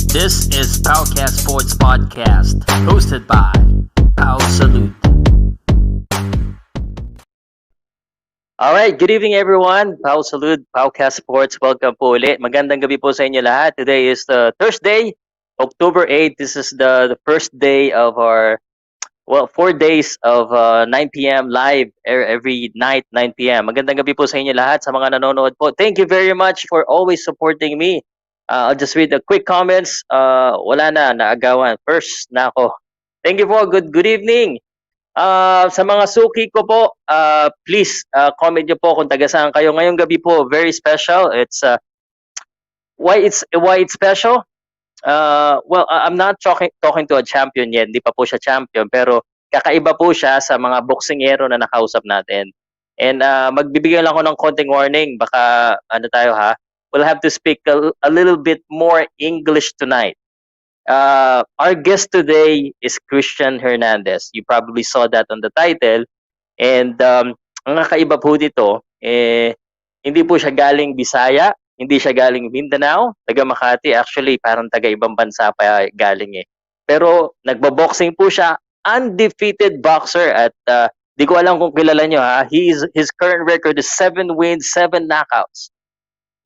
This is POWCAST Sports Podcast, hosted by POW. Alright, good evening everyone. POW, POWCAST Sports. Welcome po ulit. Magandang gabi po sa inyo lahat. Today is the Thursday, October 8. This is the first day of our, 4 days of 9 p.m. live every night, 9 p.m. Magandang gabi po sa inyo lahat, sa mga nanonood po. Thank you very much for always supporting me. I'll just read the quick comments. Wala na, naagawan. First na ako. Thank you po. Good evening. Sa mga suki ko po, please comment nyo po kung taga saan kayo. Ngayong gabi po, very special. It's why it's special? Well, I'm not talking to a champion yet. Hindi pa po siya champion, pero kakaiba po siya sa mga boksingero na nakausap natin. And magbibigay lang ako ng konting warning. Baka tayo ha. We'll have to speak a little bit more English tonight. Our guest today is Kristian Hernandez. You probably saw that on the title. And ang kakaiba po dito, hindi po siya galing Bisaya, hindi siya galing Mindanao, taga Makati. Actually, parang taga ibang bansa pa galing eh. Pero nagbo-boxing po siya, undefeated boxer at di ko alam kung kilala nyo ha. His current record is 7 wins, 7 knockouts.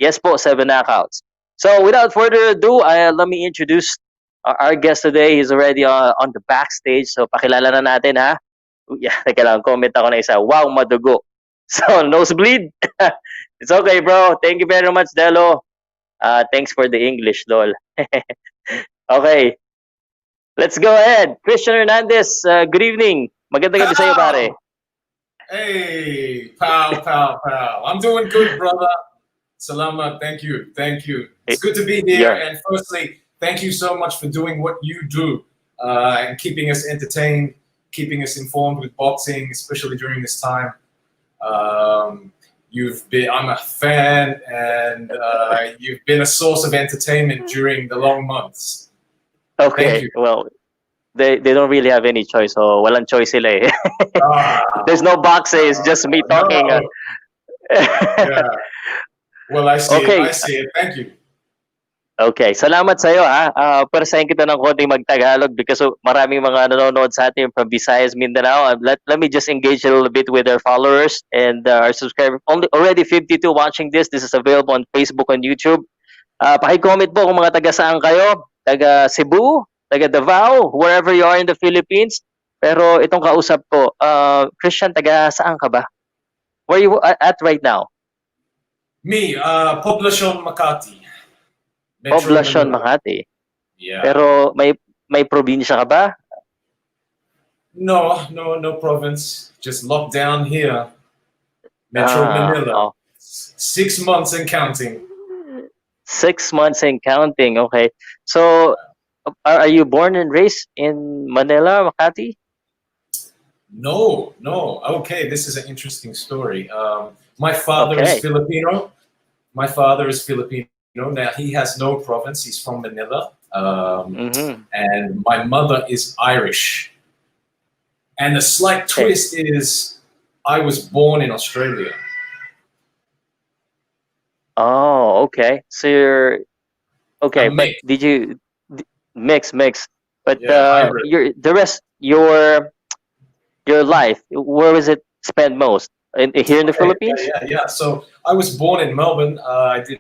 Yes po, 7 knockouts. So without further ado, let me introduce our guest today. He's already on the backstage. So pakilala na natin ha. Yeah, teka lang, comment ako na isa. Wow, madugo. So nosebleed? It's okay bro. Thank you very much, Delo. Thanks for the English, lol. Okay. Let's go ahead. Kristian Hernandez, good evening. Magandang gabi sa'yo, pare. Hey, pow. I'm doing good, brother. Salamat, thank you. It's good to be here. Yeah. And firstly, thank you so much for doing what you do and keeping us entertained, keeping us informed with boxing, especially during this time. I'm a fan, and you've been a source of entertainment during the long months. Okay, well, they don't really have any choice, so walang choice sila eh. There's no boxing, it's just me talking. No. Yeah. Well, I see it. Thank you. Okay, salamat sa iyo ha. Parasahin kita ng konting mag-Tagalog because maraming mga nanonood sa atin from Visayas, Mindanao. Let me just engage a little bit with our followers and our subscribers. Already 52 watching this. This is available on Facebook and YouTube. Paki-comment po kung mga taga saan kayo. Taga Cebu, taga Davao, wherever you are in the Philippines. Pero itong kausap ko, Kristian, taga saan ka ba? Where are you at right now? Me, Poblacion, Makati. Poblacion, Makati. Yeah. Pero may probinsya ka ba? No province. Just locked down here. Metro Manila. 6 months and counting. 6 months and counting. Okay. So, are you born and raised in Manila, Makati? No. Okay, this is an interesting story. My father is Filipino. Now, he has no province. He's from Manila. And my mother is Irish. And the slight twist is I was born in Australia. Oh, okay. So you're... Okay, but did you... Mix. But your life, where was it spent most? Here in the Philippines? Yeah. So I was born in Melbourne. I did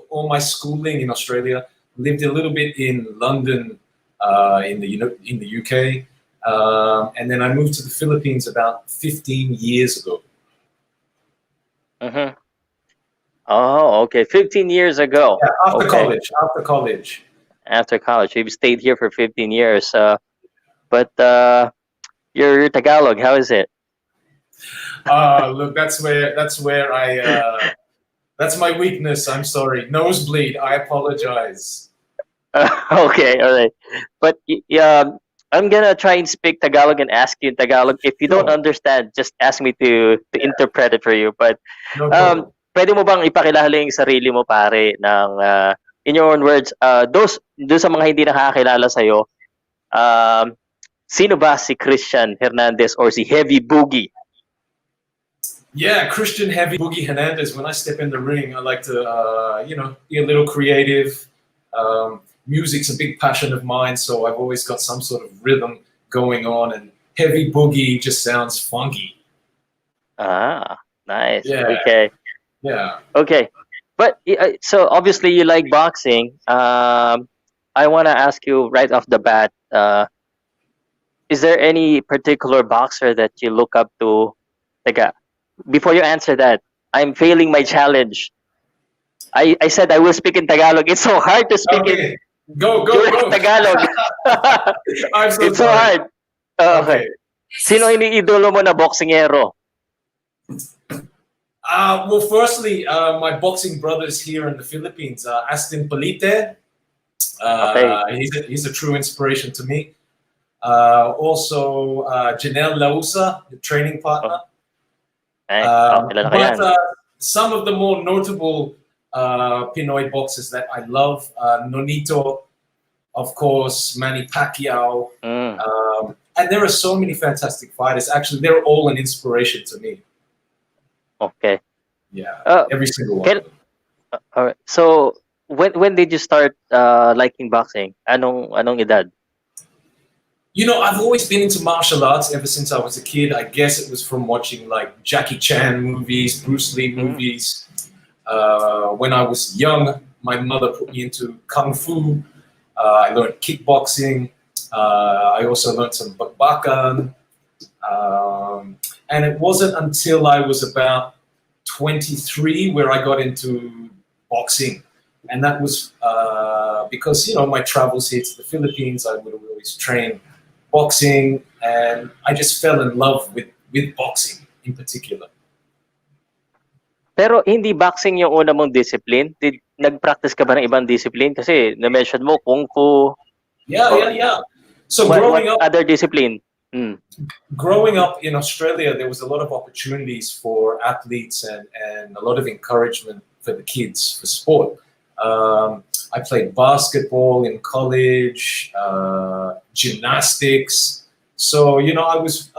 all my schooling in Australia. Lived a little bit in London, in the UK, and then I moved to the Philippines about 15 years ago. Oh, okay. 15 years ago. Yeah, after college. You've stayed here for 15 years. But you're Tagalog. How is it? Look, that's my weakness. I'm sorry. Nosebleed. I apologize. Okay, all right. But I'm gonna try and speak Tagalog and ask you in Tagalog. If you don't understand, just ask me to interpret it for you. But pwede mo bang ipakilala yung sarili mo, pare, ng in your own words, those sa mga hindi nakakilala sa'yo, sino ba si Kristian Hernandez or si Heavy Boogie? Yeah, Kristian Heavy Boogie Hernandez. When I step in the ring, I like to, be a little creative. music's a big passion of mine, so I've always got some sort of rhythm going on, and Heavy Boogie just sounds funky. Ah, nice. Yeah, Okay. yeah. Okay. But so obviously you like boxing. I want to ask you right off the bat, is there any particular boxer that you look up to? Teka, before you answer that, I'm failing my challenge. I said I will speak in Tagalog. It's so hard to speak in Okay, go, direct go, go. Tagalog. I'm so It's so sorry. hard. Okay. Okay. Sino iniidolo mo na boksingero? Well, firstly, my boxing brothers here in the Philippines, Astin Polite. Okay. He's a true inspiration to me. Also, Janelle Lausa, the training partner. Kilala ko yan. But some of the more notable Pinoy boxers that I love, Nonito, of course, Manny Pacquiao. And there are so many fantastic fighters. Actually, they're all an inspiration to me. Okay. Yeah, every single one. All right. So, when did you start liking boxing? Anong edad? You know, I've always been into martial arts ever since I was a kid. I guess it was from watching like Jackie Chan movies, Bruce Lee movies. When I was young, my mother put me into Kung Fu. I learned kickboxing. I also learned some bakbakan. And it wasn't until I was about 23 where I got into boxing. And that was because, you know, my travels here to the Philippines, I would always train boxing, and I just fell in love with boxing in particular. Pero hindi boxing yung una mong discipline? Nag-practice ka ba ng ibang discipline? Kasi na-mention mo Kung Fu. Yeah. So what other discipline? Growing up in Australia, there was a lot of opportunities for athletes and a lot of encouragement for the kids for sport. I played basketball in college, gymnastics. So, you know, I was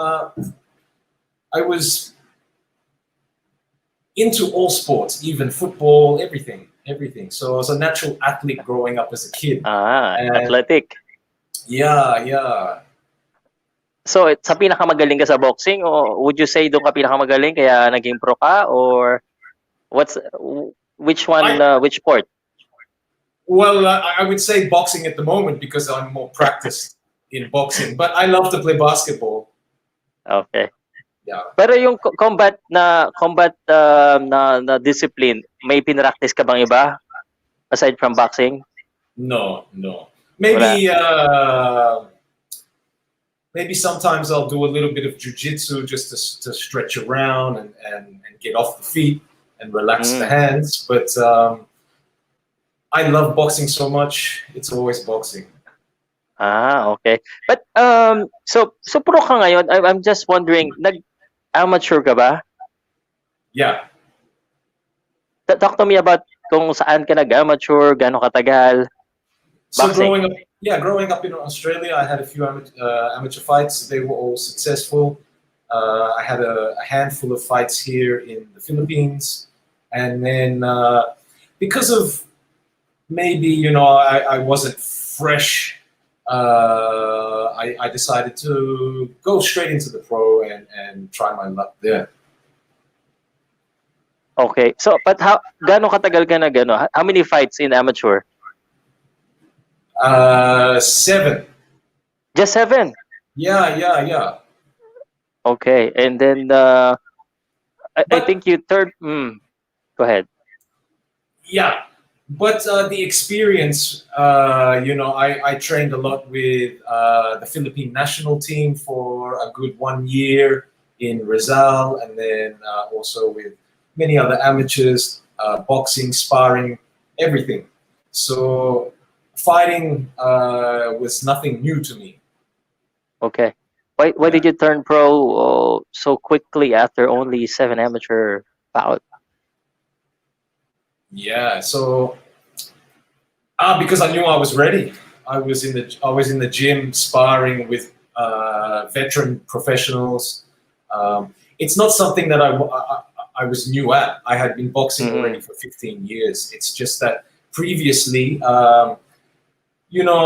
into all sports, even football, everything. So I was a natural athlete growing up as a kid. Athletic. Yeah. So, sa pinakamagaling ka sa boxing, o would you say doon ka pinakamagaling kaya naging pro ka, or which sport? Well, I would say boxing at the moment because I'm more practiced in boxing, but I love to play basketball. Okay. Yeah. Pero yung combat na discipline, may pinractice ka bang iba aside from boxing? No. Maybe maybe sometimes I'll do a little bit of jiu-jitsu just to stretch around and get off the feet and relax the hands. But I love boxing so much. It's always boxing. Okay. But so pro ka ngayon. I'm just wondering, nag-amateur ka ba? Yeah. Talk to me about kung saan ka nag-amateur, gaano katagal. So Boxing. growing up in Australia, I had a few amateur fights. They were all successful. I had a handful of fights here in the Philippines, and then because of maybe, you know, I wasn't fresh, I decided to go straight into the pro and try my luck there. Okay. So, but gaano katagal ka na gano? How many fights in amateur? 7. Just 7? Yeah. Okay. And then, I think you third... Go ahead. Yeah. But the experience, you know, I trained a lot with the Philippine national team for a good 1 year in Rizal, and then also with many other amateurs, boxing, sparring, everything. So fighting was nothing new to me. Okay. Why did you turn pro so quickly after only 7 amateur bouts? Yeah, so because I knew I was ready. I was in the gym sparring with veteran professionals. It's not something that I was new at. I had been boxing already for 15 years. It's just that previously, you know,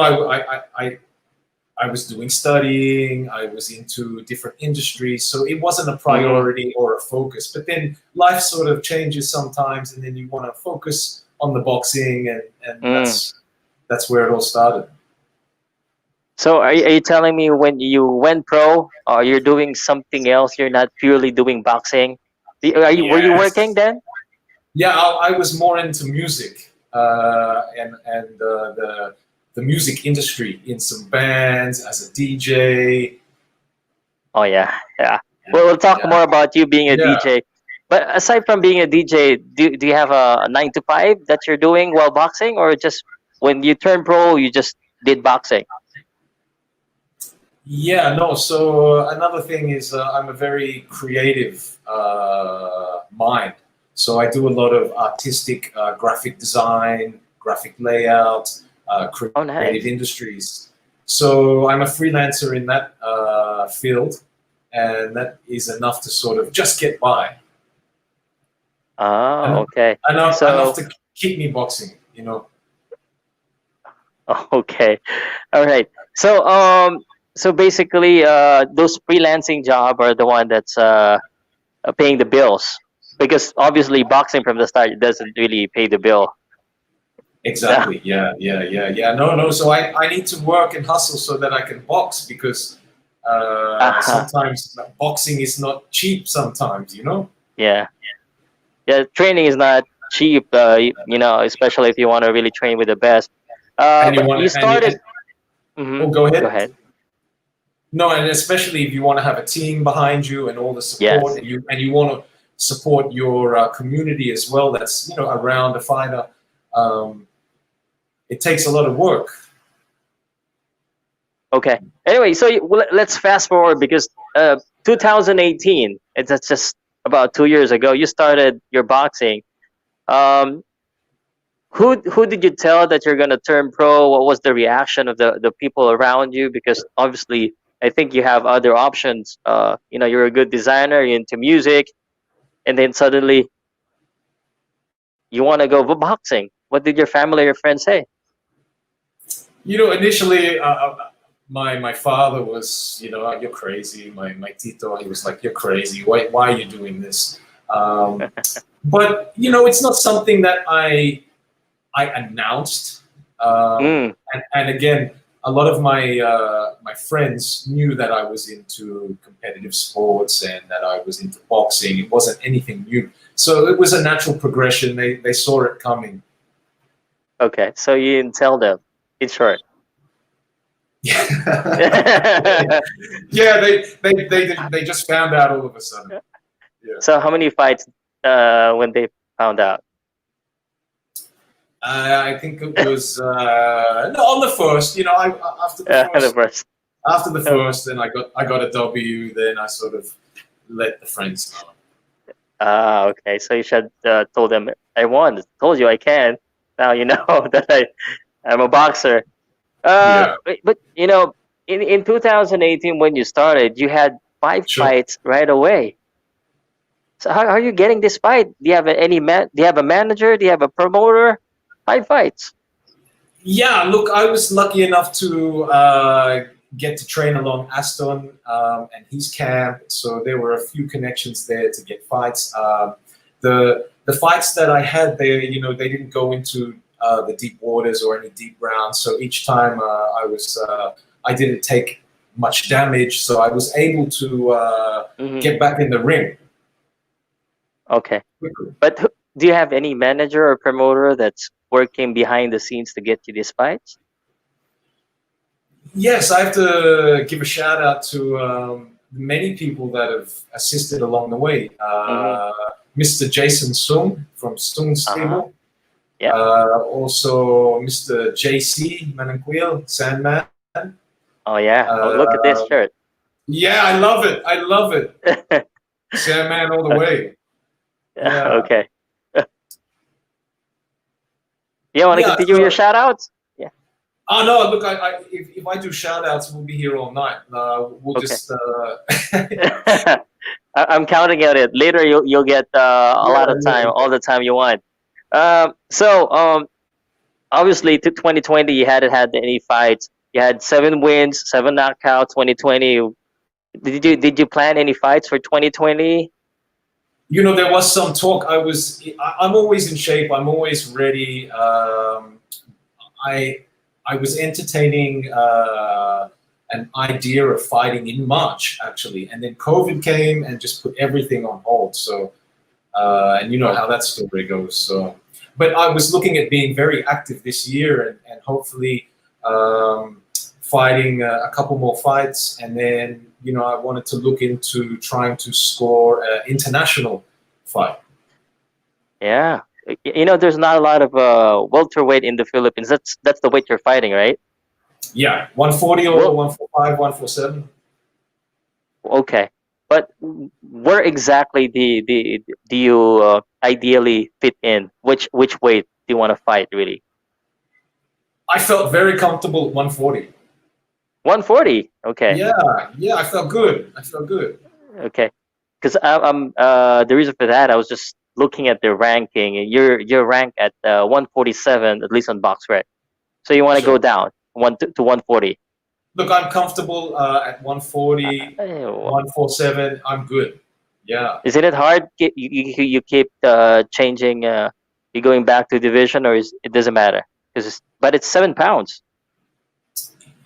I was doing studying, I was into different industries, so it wasn't a priority or a focus. But then life sort of changes sometimes, and then you want to focus on the boxing, and that's where it all started. So are you telling me when you went pro, you're doing something else? You're not purely doing boxing. Were you working Yes. then? Yeah, I was more into music and the music industry in some bands as a DJ. Oh yeah, yeah. Yeah, Well, we'll talk yeah, more about you being a yeah. DJ. But aside from being a DJ, do you have a 9 to 5 that you're doing while boxing, or just when you turn pro, you just did boxing? Yeah, no. So another thing is I'm a very creative mind. So I do a lot of artistic graphic design, graphic layout, Oh, creative nice. industries. So I'm a freelancer in that field, and that is enough to sort of just get by, Oh, and okay. enough So, to keep me boxing. You know. okay, all right. So, so basically, those freelancing job are the one that's paying the bills, because obviously boxing from the start doesn't really pay the bill. Yeah. Exactly. Yeah, yeah, yeah, yeah. No, no. So I need to work and hustle so that I can box because Uh-huh. sometimes boxing is not cheap. Sometimes, you know. Yeah. Yeah. Training is not cheap. Especially if you want to really train with the best. And you But want you started. and oh, go Go ahead. ahead. No, and especially if you want to have a team behind you and all the support, Yes. and you want to support your community as well. That's around a fighter. Um, it takes a lot of work. Okay. Anyway, so let's fast forward, because 2018. That's just about 2 years ago. You started your boxing. Um, who did you tell that you're gonna turn pro? What was the reaction of the people around you? Because obviously, I think you have other options. You're a good designer, you're into music, and then suddenly you want to go boxing. What did your family or your friends say? Initially, my father was, you're crazy. My tito, he was like, you're crazy. Why are you doing this? But it's not something that I announced. Mm, And again, a lot of my friends knew that I was into competitive sports and that I was into boxing. It wasn't anything new, so it was a natural progression. They saw it coming. okay, so you didn't tell them. In short. Yeah, they just found out all of a sudden. Yeah. So how many fights when they found out? I think it was no, on the first. After the The first, first. then I got a W. Then I sort of let the friends know. Okay. So you should told them I won. Told you I can. Now you know that I'm a boxer. Yeah, But in 2018 when you started, you had 5 sure. fights right away. So how are you getting this fight? Do you have any man? Do you have a manager? Do you have a promoter? 5 fights. Yeah, look, I was lucky enough to get to train along Aston and his camp, so there were a few connections there to get fights. The fights that I had there, they didn't go into the deep waters or any deep rounds, so each time I didn't take much damage, so I was able to Hmm. get back in the ring Okay. quickly. But do you have any manager or promoter that's working behind the scenes to get you these fights? Yes, I have to give a shout out to many people that have assisted along the way. Hmm. Mr. Jason Sung from Sung Uh-huh. Stable, Yeah. also Mr. JC Mananquil, Sandman. Oh yeah. Oh, look at this Uh, shirt. yeah, I love it. I love it. Sandman all the way. Yeah. Okay. You want to Yeah. continue your So, shout outs? Yeah. oh no, look, if I do shout outs, we'll be here all night. We'll Okay. just, I'm counting on it. Later, you'll get a lot yeah, of time, yeah, all the time you want. So obviously to 2020 you hadn't had any fights. You had 7 wins, 7 knockouts. 2020. Did you plan any fights for 2020? There was some talk. I'm always in shape. I'm always ready. I was entertaining an idea of fighting in March, actually, and then COVID came and just put everything on hold. So, and you know how that story goes. So, but I was looking at being very active this year and hopefully fighting a couple more fights, and then I wanted to look into trying to score an international fight. Yeah. There's not a lot of welterweight in the Philippines. That's the weight you're fighting, right? Yeah, 140 or 145, 147. Okay. But where exactly do you ideally fit in? Which weight do you want to fight, really? I felt very comfortable at 140. 140. Okay. Yeah, I felt good. Okay. Because the reason for that, I was just looking at the ranking. You're ranked at 147, at least on BoxRec. So you want to go down to 140. Look, I'm comfortable at 140, 147. I'm good. Yeah. Isn't it hard? You keep changing. You going back to division, or it doesn't matter? But it's 7 pounds.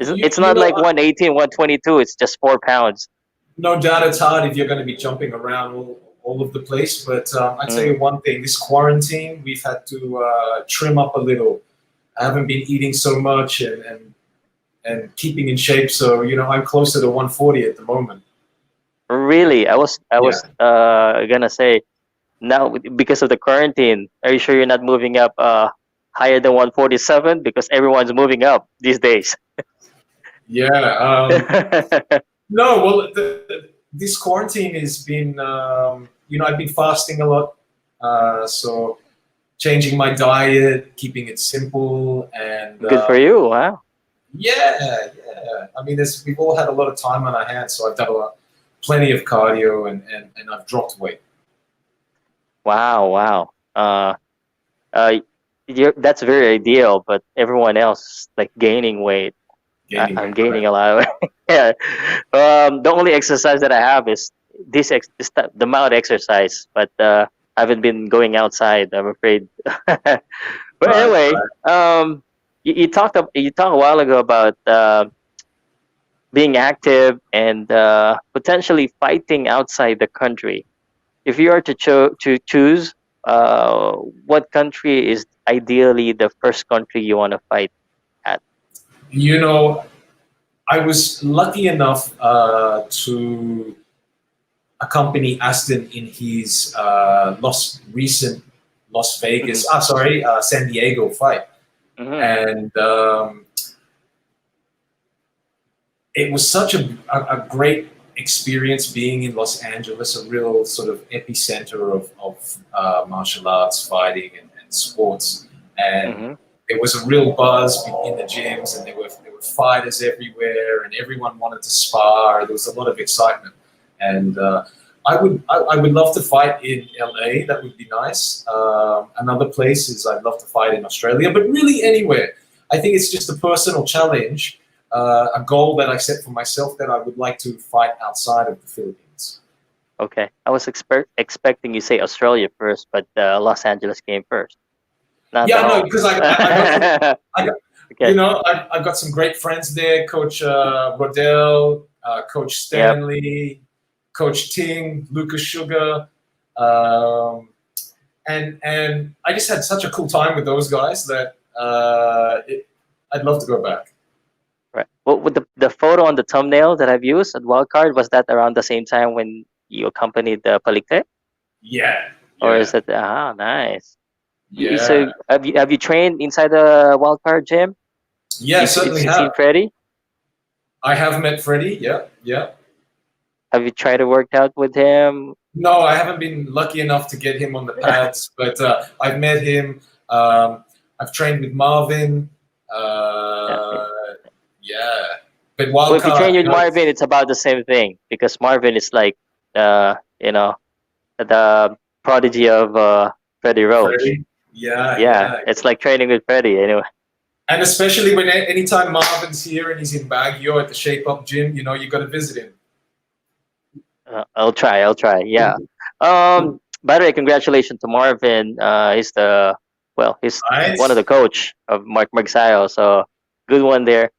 It's not like 118, 122. It's just 4 pounds. No doubt it's hard if you're going to be jumping around all of the place. But I'd tell you one thing: this quarantine, we've had to trim up a little. I haven't been eating so much and keeping in shape. So I'm closer to 140 at the moment. Really, I was gonna say now because of the quarantine. Are you sure you're not moving up higher than 147? Because everyone's moving up these days. Yeah. No, well, this quarantine has been, I've been fasting a lot, so changing my diet, keeping it simple, and good for you. Wow. Yeah. I mean, we've all had a lot of time on our hands, so I've done plenty of cardio, and I've dropped weight. Wow. That's very ideal, but everyone else like gaining weight. I'm gaining a lot of weight. Yeah. The only exercise that I have is the mild exercise, but I haven't been going outside, I'm afraid. But anyway, you talked a while ago about being active and potentially fighting outside the country. If you are to choose, what country is ideally the first country you want to fight at? I was lucky enough to accompany Aston in his recent Las Vegas, San Diego fight. And it was such a great experience being in Los Angeles, a real sort of epicenter of martial arts, fighting, and sports. And there was a real buzz in the gyms, and there were fighters everywhere, and everyone wanted to spar. There was a lot of excitement, and I would love to fight in LA. That would be nice. Another place is I'd love to fight in Australia, but really anywhere. I think it's just a personal challenge, a goal that I set for myself that I would like to fight outside of the Philippines. Okay, I was expecting you say Australia first, but Los Angeles came first. Because I've got some great friends there, Coach Rodell, Coach Stanley, Coach Ting, Lucas Sugar, and I just had such a cool time with those guys that I'd love to go back. Right. Well, with the photo on the thumbnail that I've used at Wildcard, was that around the same time when you accompanied the Palikte? Yeah. Or is it? Nice. Yeah. So have you trained inside the Wildcard gym? Yeah, certainly have. Seen Freddie? I have met Freddie. Yeah. Have you tried to work out with him? No, I haven't been lucky enough to get him on the pads, but I've met him. I've trained with Marvin. Yeah. But Well, if you train with Marvin, it's about the same thing because Marvin is like, the prodigy of Freddie Roach. Freddie? Yeah. It's like training with Freddie anyway. And especially when anytime Marvin's here and he's in Baguio at the Shape Up Gym, you got to visit him. I'll try. I'll try. Yeah. By the way, congratulations to Marvin. He's one of the Nice. coach of Mark Magsayo. So good one there.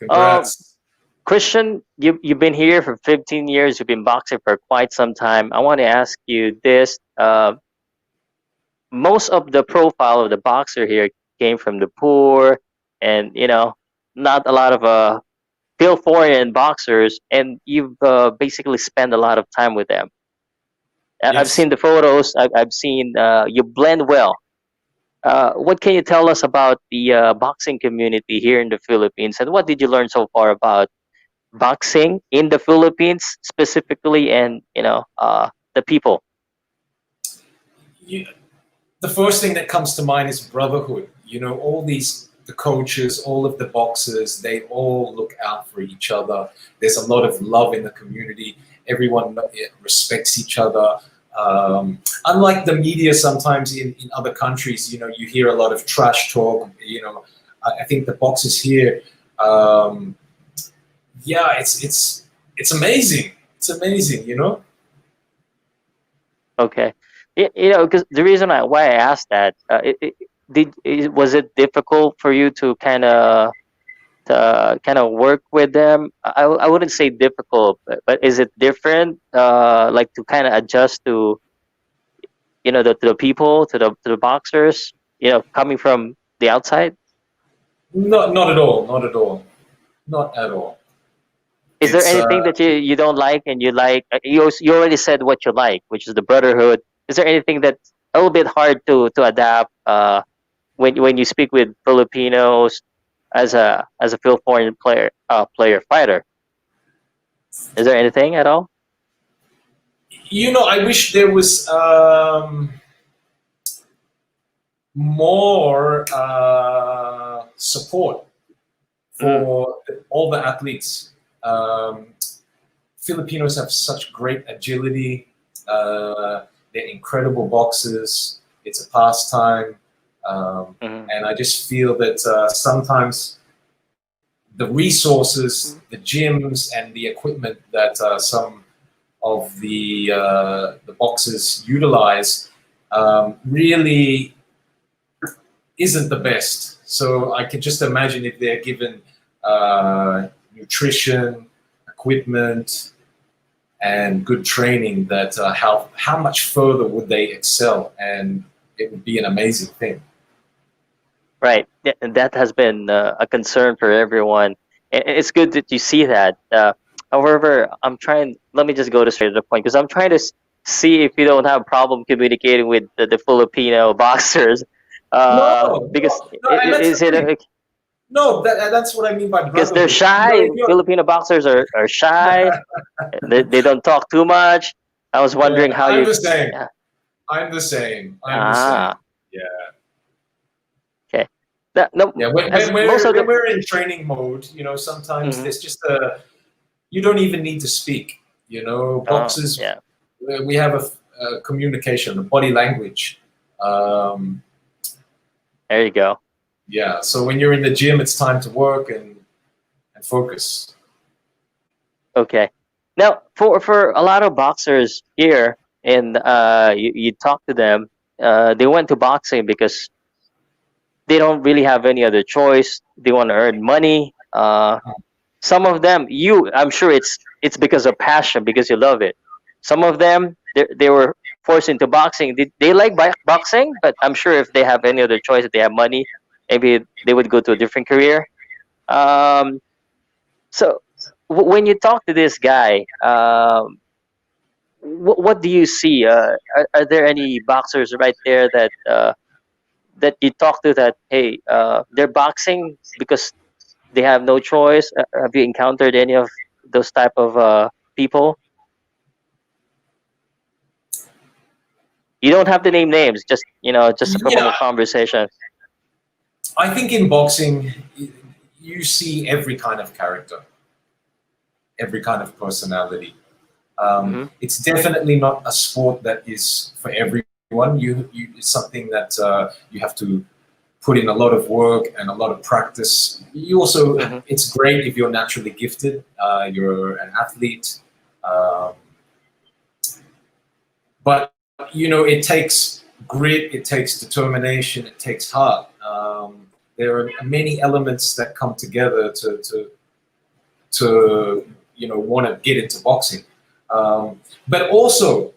Um, Congrats. Christian, you've been here for 15 years. You've been boxing for quite some time. I want to ask you this. Most of the profile of the boxer here came from the poor, and not a lot of still foreign boxers, and you've basically spent a lot of time with them. I've Yes. seen the photos. I've seen you blend well. What can you tell us about the boxing community here in the Philippines, and what did you learn so far about boxing in the Philippines specifically, and the people? You, the first thing that comes to mind is brotherhood. All the coaches, all of the boxers, they all look out for each other. There's a lot of love in the community. Everyone respects each other. Unlike the media, sometimes in other countries, you hear a lot of trash talk. I think the boxers here, yeah, it's amazing. It's amazing. Okay, because the reason why I asked that, was it difficult for you to kind of work with them? I wouldn't say difficult, but is it different? Like to kind of adjust to the people, to the boxers, coming from the outside. Not at all. Not at all. Not at all. Is there It's anything that you don't like and you like? You already said what you like, which is the brotherhood. Is there anything that's a little bit hard to adapt when you speak with Filipinos as a Philippine player fighter? Is there anything at all? I wish there was more support Mm, for all the athletes. Filipinos have such great agility. They're incredible boxers. It's a pastime. mm, And I just feel that sometimes the resources, the gyms, and the equipment that some of the boxers utilize really isn't the best. So I can just imagine if they're given nutrition, equipment, and good training, that how much further would they excel, and it would be an amazing thing. right. Yeah, and that has been a concern for everyone. And it's good that you see that. However, I'm trying. Let me just go to straight to the point because I'm trying to see if you don't have a problem communicating with the Filipino boxers. No, Because no, and that's the is it thing. No, that's what I mean by because they're brotherhood. shy? You're, Filipino boxers are shy. They don't talk too much. I was yeah, wondering how I'm you. the same. Yeah. I'm the same. I'm the same. Ah, Yeah. okay. No, Yeah, when, as when most we're of when the. we're in training mode, sometimes Mhm. there's just a you don't even need to speak. Oh, Boxes, yeah. we have a communication, a body language. Um, There you go. yeah, so when you're in the gym, it's time to work and focus. Okay. Now, for a lot of boxers here, and you talk to them, they went to boxing because they don't really have any other choice. They want to earn money. Some of them, I'm sure it's because of passion, because you love it. Some of them, they were forced into boxing. They like boxing, but I'm sure if they have any other choice, if they have money, maybe they would go to a different career. Um, so when you talk to this guy, what do you see? Are there any boxers right there that you talk to that hey, they're boxing because they have no choice? Have you encountered any of those type of people? You don't have to name names, just from Yeah, a conversation. I think in boxing, you see every kind of character, every kind of personality. Hmm. It's definitely not a sport that is for everyone. It's something that you have to put in a lot of work and a lot of practice. You also, it's great if you're naturally gifted, you're an athlete, but it takes grit, it takes determination, it takes heart. There are many elements that come together to want to get into boxing, but also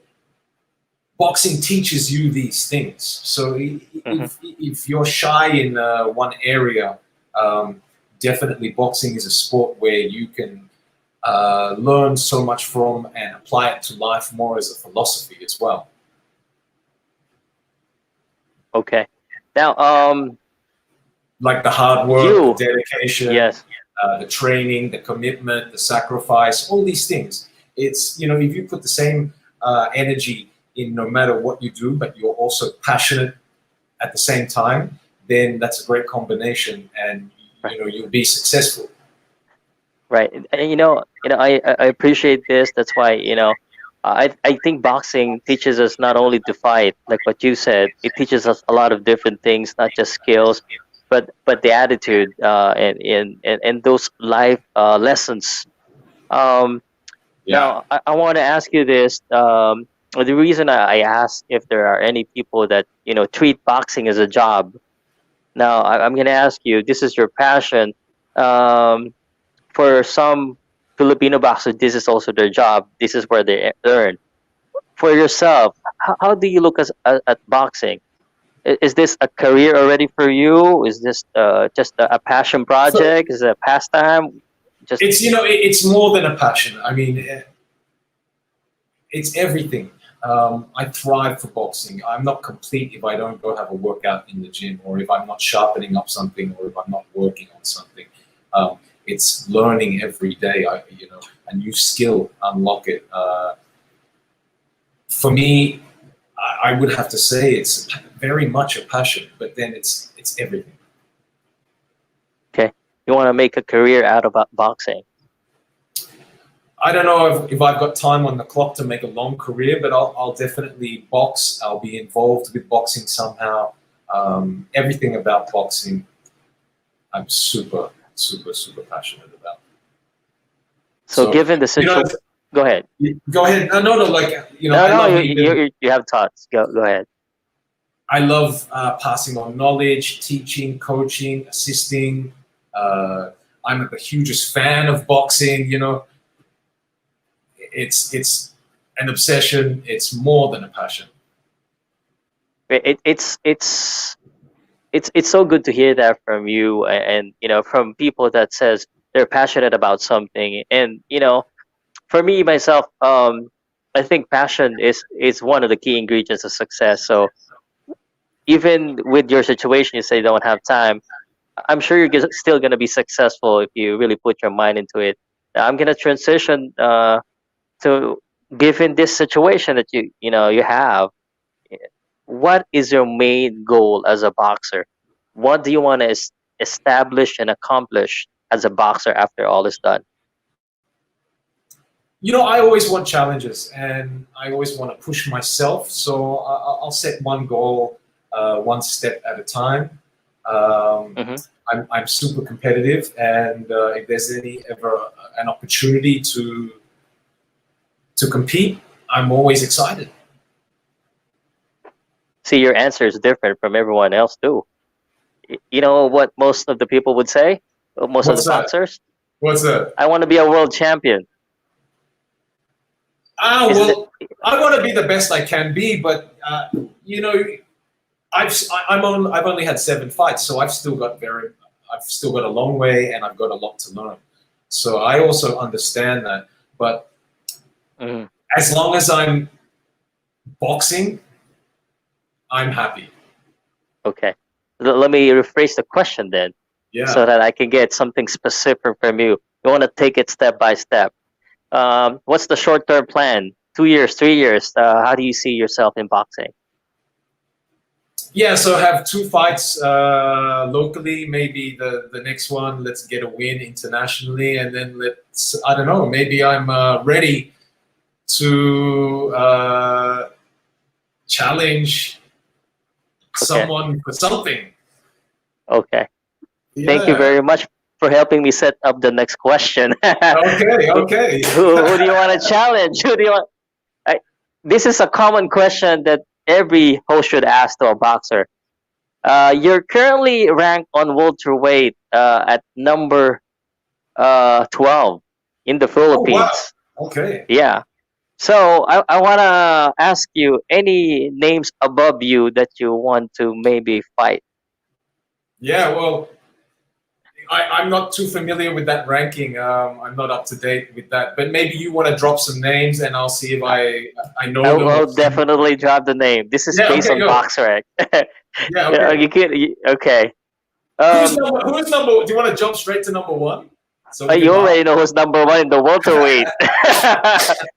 boxing teaches you these things. So if you're shy in one area, definitely boxing is a sport where you can learn so much from and apply it to life more as a philosophy as well. Okay. Now, like the hard work, the dedication, yes, the training, the commitment, the sacrifice, all these things. It's, if you put the same energy in no matter what you do, but you're also passionate at the same time, then that's a great combination, and you'll be successful. Right. And I appreciate this. That's why, I think boxing teaches us not only to fight, like what you said, it teaches us a lot of different things, not just skills, but the attitude, and those life lessons. Now, I want to ask you this. The reason I asked if there are any people that treat boxing as a job. Now, I'm going to ask you. This is your passion. For some Filipino boxers, this is also their job. This is where they earn. For yourself, how do you look at boxing? Is this a career already for you? Is this just a passion project? Is it a pastime? It's more than a passion. I mean, it's everything. I thrive for boxing. I'm not complete if I don't go have a workout in the gym, or if I'm not sharpening up something, or if I'm not working on something. It's learning every day. A new skill, unlock it. For me, I would have to say it's very much a passion, but then it's everything. Okay, you want to make a career out of boxing? I don't know if I've got time on the clock to make a long career, but I'll definitely box. I'll be involved with boxing somehow. Everything about boxing, I'm super, super, super passionate about. So given the situation, go ahead. Go ahead. No, like you have thoughts. Go ahead. I love passing on knowledge, teaching, coaching, assisting. I'm the hugest fan of boxing. It's an obsession. It's more than a passion. It's so good to hear that from you, and from people that says they're passionate about something. And for me myself, I think passion is one of the key ingredients of success. So even with your situation, you say you don't have time, I'm sure you're still going to be successful if you really put your mind into it. I'm going to transition to, given this situation that you have, what is your main goal as a boxer? What do you want to establish and accomplish as a boxer after all is done? I always want challenges, and I always want to push myself. So I'll set one goal, one step at a time. I'm super competitive, and if there's ever an opportunity to compete, I'm always excited. See, your answer is different from everyone else too. You know what most of the people would say? Most of the boxers? What's that? I want to be a world champion. Well, I want to be the best I can be, but I've only had 7 fights, so I've still got a long way, and I've got a lot to learn. So I also understand that, but as long as I'm boxing, I'm happy. Okay. Let me rephrase the question then, so that I can get something specific from you. You want to take it step by step. What's the short-term plan? 2 years, 3 years? How do you see yourself in boxing? Yeah, so I have 2 fights locally. Maybe the next one, let's get a win internationally, and then I don't know, maybe I'm ready to challenge someone for something. Okay. Thank you Yeah. very much for helping me set up the next question. Okay. who, Okay. who do you want to challenge? Who do you want? I, this is a common question that every host should ask to a boxer. You're currently ranked on welterweight at number 12 in the Oh wow. Philippines. Okay. Yeah. So I want to ask you any names above you that you want to maybe fight. Yeah. Well, I'm not too familiar with that ranking. I'm not up to date with that. But maybe you want to drop some names, and I'll see if I know them. Or I'll definitely drop the name. This is yeah. based Okay. on Go. BoxRec. Yeah. Yeah, Okay. okay. Who's Um, number? Who's number? Do you want to jump straight to number one so we can you laugh? already know who's number one in the welterweight.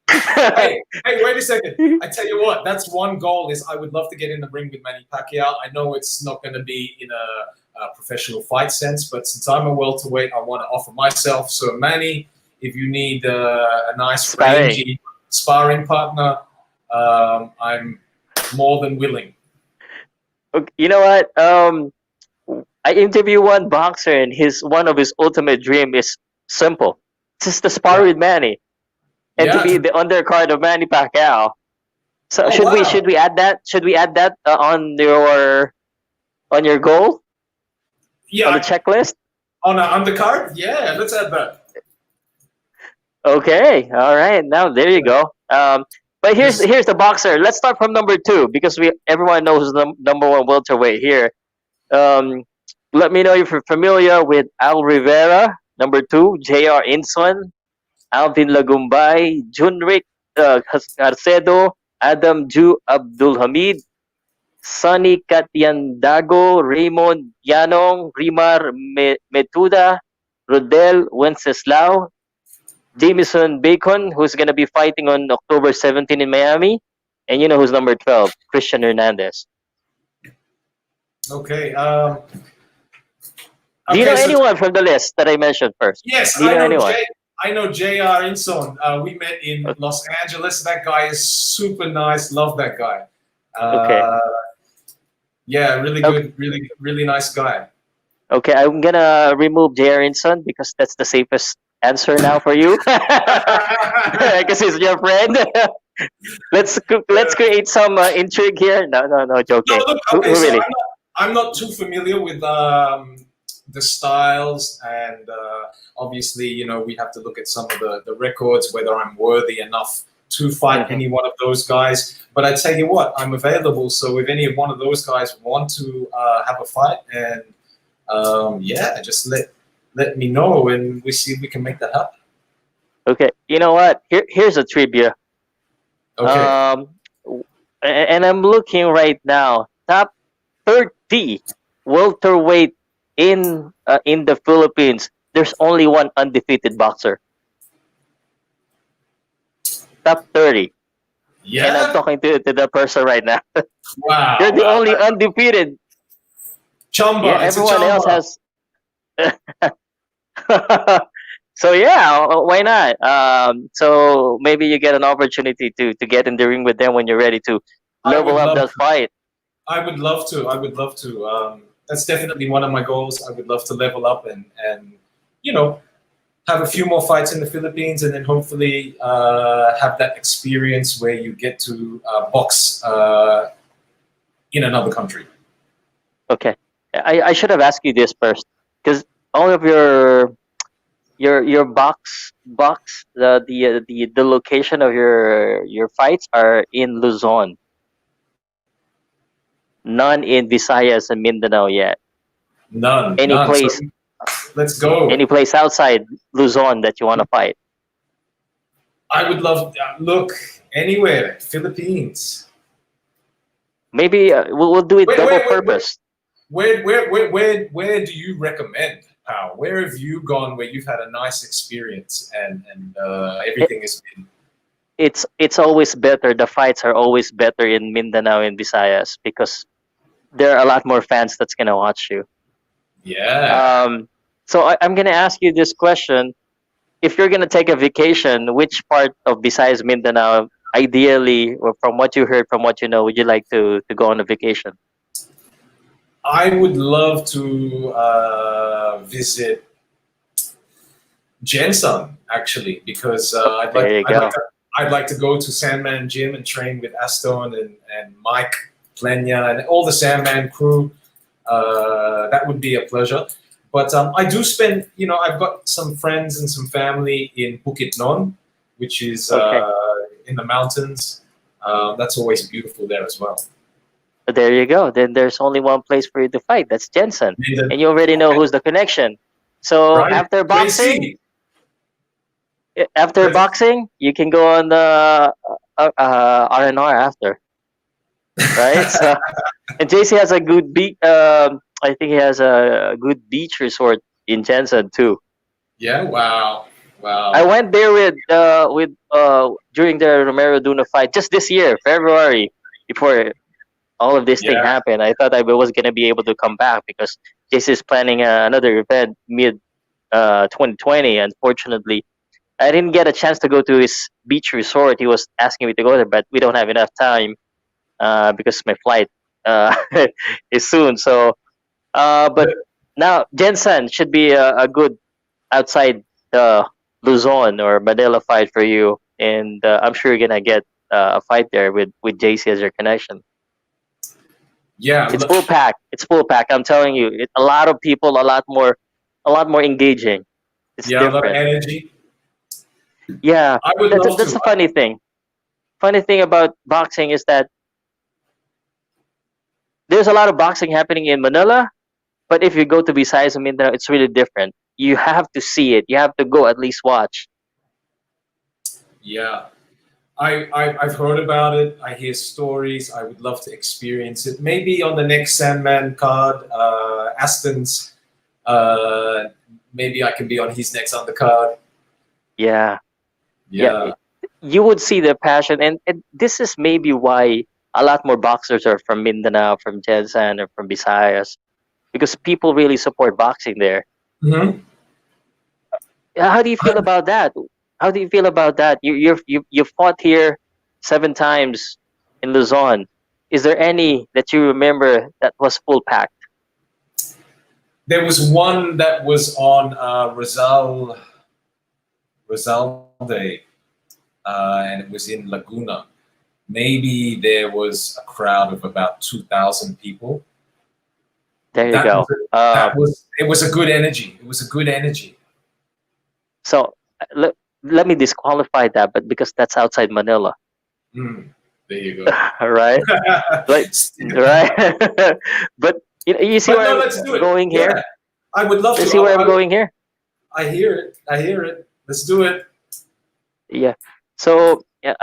Hey, wait a second. I tell you what, that's one goal is I would love to get in the ring with Manny Pacquiao. I know it's not going to be in a professional fight sense, but since I'm a welterweight, I want to offer myself. So Manny, if you need a nice Sparring. rangy sparring partner, I'm more than willing. Okay, you know what? I interview one boxer, and his one of his ultimate dream is simple. It's just to spar Yeah. with Manny and to Yeah. be the undercard of Manny Pacquiao. So Oh should wow. we add that? Should we add that on your goal on the Yeah. checklist? On a undercard? Yeah, let's add that. Okay, all right. Now there you go. But Just here's the boxer. Let's start from number two because we everyone knows the number one welterweight here. Um, let me know if you're familiar with Al Rivera, number two, J.R. Inson, Alvin Lagumbay, Junric Carcedo, Adam Ju Abdul Hamid, Sonny Katyandago, Raymond Yanong, Rimar Metuda, Rodel Wenceslao, Jamison Bacon, who's going to be fighting on October 17 in Miami. And you know who's number 12, Kristian Hernandez. okay. Do you know Okay, so anyone from the list that I mentioned first? yes, Do you know anyone? I know J.R. Inson. We met in Los Angeles. That guy is super nice. Love that guy. Okay. Uh, yeah, really Okay. good, really nice guy. Okay, I'm gonna remove Jarinson because that's the safest answer now for you. Because he's your friend. Let's create some intrigue here. No, No, joking. look, Who, okay, who so really? I'm not too familiar with the styles, and obviously, you know, we have to look at some of the records, whether I'm worthy enough to fight Mhm. any one of those guys. But I tell you what, I'm available. So if any one of those guys want to have a fight, and yeah, just let me know, and we see if we can make that happen. Okay, you know what? Here's a trivia. Okay. Um, and I'm looking right now. Top 30 welterweight in the Philippines. There's only one undefeated boxer. Top 30. And I'm Yeah. talking to the person right now. You're Wow. the Wow. only undefeated. Yeah, Chamba. It's a everyone else chamba. has. So yeah, why not? So maybe you get an opportunity to get in the ring with them when you're ready to I level would up love that fight. I would love to. I would love to. That's definitely one of my goals. I would love to level up and you know have a few more fights in the Philippines, and then hopefully have that experience where you get to box in another country. Okay, I should have asked you this first because all of your box the location of your fights are in Luzon, none in Visayas and Mindanao yet. None, Any none. So place let's go. any place outside Luzon that you want to fight? I would love look anywhere. Philippines. Maybe we'll do it Wait, double wait, wait, wait. purpose. Where do you recommend, Pal? Where have you gone where you've had a nice experience and It, everything has been it's always better. The fights are always better in Mindanao and Visayas because there are a lot more fans that's gonna watch you. yeah. Um, so I'm gonna ask you this question: if you're gonna take a vacation, which part of Visayas, Mindanao, ideally, or from what you heard, from what you know, would you like to go on a vacation? I would love to visit Jensen actually, because There you go. I'd like to go to Sandman Gym and train with Aston and Mike Plenya and all the Sandman crew. That would be a pleasure. But I do spend, I've got some friends and some family in Bukidnon, which is Okay. in the mountains. That's always beautiful there as well. There you go. Then there's only one place for you to fight. That's Jensen. And you already know Okay, who's the connection. So right? JC. after boxing, you can go on the R&R after, right? So and JC has a good beach. I think he has a good beach resort in Jensen too. Yeah, wow. I Wow. went there with during the Romero Duna fight just this year, February, before all of this thing Yeah. happened. I thought I was gonna be able to come back because JC is planning another event mid 2020. Unfortunately, I didn't get a chance to go to his beach resort. He was asking me to go there, but we don't have enough time because my flight is soon. So, but The- now Jensen should be a good outside the Luzon or Manila fight for you, and I'm sure you're gonna get a fight there with JC as your connection. yeah. It's full pack. It's full pack. I'm telling you, a lot of people, a lot more engaging. It's Yeah, a lot of different. energy. Yeah, I would love that's to. the funny thing. Funny thing about boxing is that there's a lot of boxing happening in Manila, but if you go to Visayas and Mindanao, it's really different. You have to see it. You have to go at least watch. Yeah. I've heard about it. I hear stories. I would love to experience it. Maybe on the next Sandman card, Aston's. Uh, Maybe I can be on his next undercard. Yeah, yeah. Yeah. You would see the passion, and this is maybe why a lot more boxers are from Mindanao, from Jensen, or from Visayas, because people really support boxing there. Hmm. How do you feel about that? How do you feel about that? You fought here 7 times in Luzon. Is there any that you remember that was full packed? There was one that was on Rizal Day, and it was in Laguna. Maybe there was a crowd of about 2,000 people. There you That was go. it was a good energy. It was a good energy. So let me disqualify that, but because that's outside Manila, Mm, there you go. right? Like, right? But you see But where no, let's do I'm it. going here. Yeah, I would love You to. see where I'm going here. I hear it. I hear it. Let's do it. Yeah. So yeah,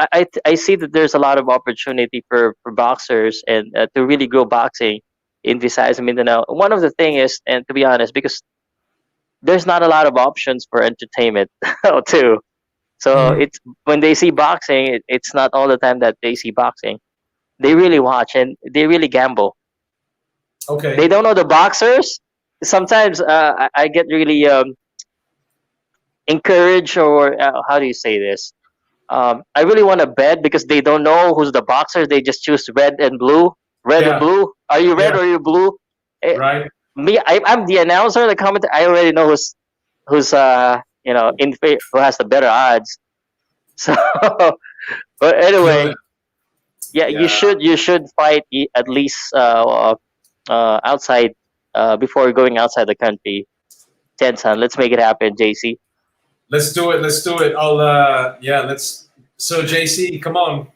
I see that there's a lot of opportunity for boxers and to really grow boxing in Visayas and Mindanao. One of the thing is, and to be honest, because there's not a lot of options for entertainment too. So Mhm. it's when they see boxing, it's not all the time that they see boxing. They really watch and they really gamble. They Okay. don't know the boxers. Sometimes I get really encouraged, or how do you say this? I really want to bet because they don't know who's the boxer. They just choose red and blue. Red and Yeah. blue. Are you red Yeah. or are you blue? Eh, Right. I'm the announcer, the commentator. I already know who's who has the better odds. So, but Feel anyway, it. yeah, Yeah. you should fight at least outside before going outside the country. Tensan, let's make it happen, JC. Let's do it. Let's do it. I'll. Yeah. Let's. So JC, come on.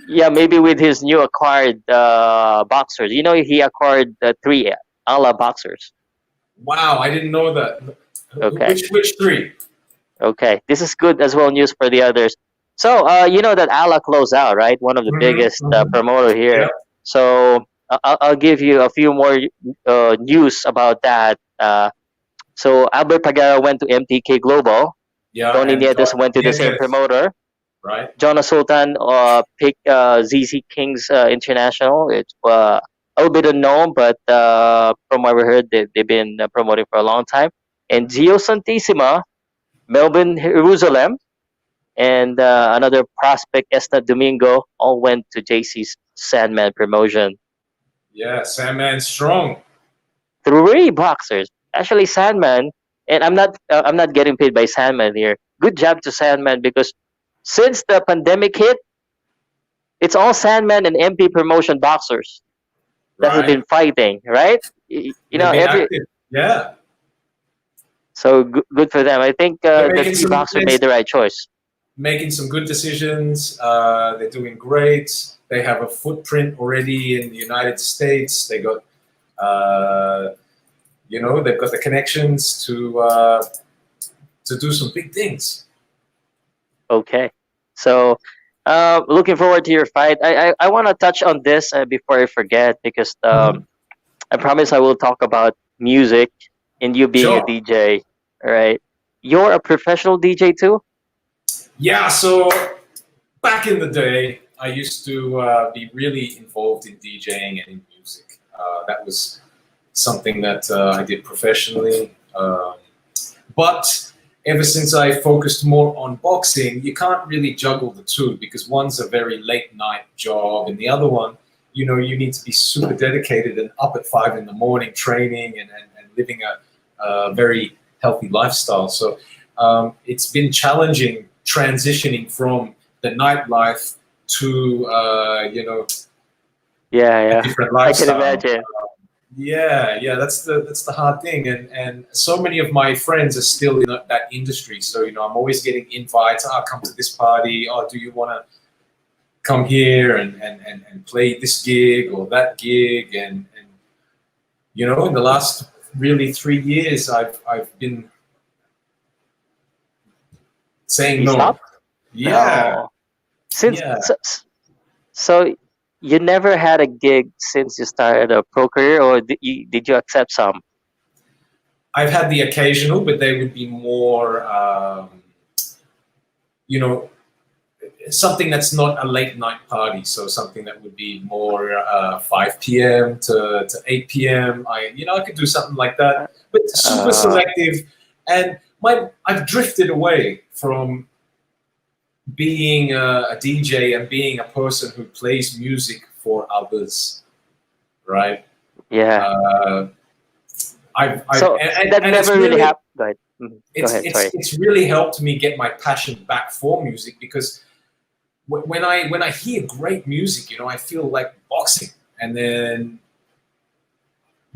Yeah, maybe with his new acquired boxers. You know, he acquired three ala boxers. Wow, I didn't know that. Okay, Which three? okay. This is good as well news for the others. So, you know that ala closed out, right? One of the Hmm. biggest Hmm. promoter here. Yeah. So, I'll give you a few more news about that. So, Albert Pagara went to MTK Global. Yeah. Tony And Nieto John went to the same Nieves, promoter. right? Jonah Sultan picked ZZ Kings International. It's a little bit unknown, but from what we heard, they've been promoting for a long time. And Gio Santissima, Melbourne, Jerusalem, and another prospect, Esther Domingo, all went to JC's Sandman promotion. Yeah, Sandman strong. Three boxers. Actually, Sandman, and I'm not getting paid by Sandman here. Good job to Sandman because since the pandemic hit, it's all Sandman and MP promotion boxers that have Right. been fighting, right? You They've know, been every active. Yeah. so good for them. I think They're the making three some boxers made the right choice. making some good decisions. They're doing great. They have a footprint already in the United States. They got, they've got the connections to do some big things. Okay, so looking forward to your fight. I want to touch on this before I forget because Mhm. I promise I will talk about music and you being a Sure. DJ. All right, you're a professional DJ too. Yeah. So back in the day, I used to be really involved in DJing and in music. That was something that I did professionally. But ever since I focused more on boxing, you can't really juggle the two because one's a very late night job, and the other one, you need to be super dedicated and up at 5 in the morning training and living a very healthy lifestyle. So it's been challenging transitioning from the nightlife to Yeah, a yeah, different I can lifestyle. imagine. Yeah, that's the hard thing, and so many of my friends are still in that industry. So I'm always getting invites. Oh, come to this party. Oh, do you want to come here and play this gig or that gig? And in the last really 3 years, I've been saying You no. stop? Yeah, Oh, since yeah. so you never had a gig since you started a pro career, or did you accept some? I've had the occasional, but they would be more, you know, something that's not a late night party. So something that would be more 5 p.m. to 8 p.m. I could do something like Uh, that, but super uh, selective. And I've drifted away from being a DJ and being a person who plays music for others, right? yeah. Uh, So that and it's never really really happened. Go ahead. Go it's ahead. it's Sorry. it's really helped me get my passion back for music because when I hear great music, I feel like boxing, and then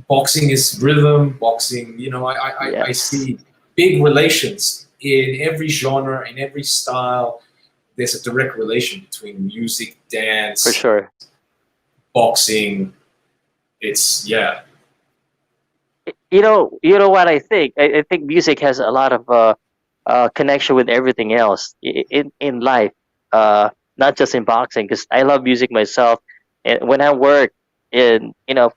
boxing is rhythm. Boxing, I Yes, see big relations in every genre, in every style. There's a direct relation between music, for dance, sure. boxing. It's yeah, You know what I think. I think music has a lot of connection with everything else in life. Not just in boxing, because I love music myself. And when I work, in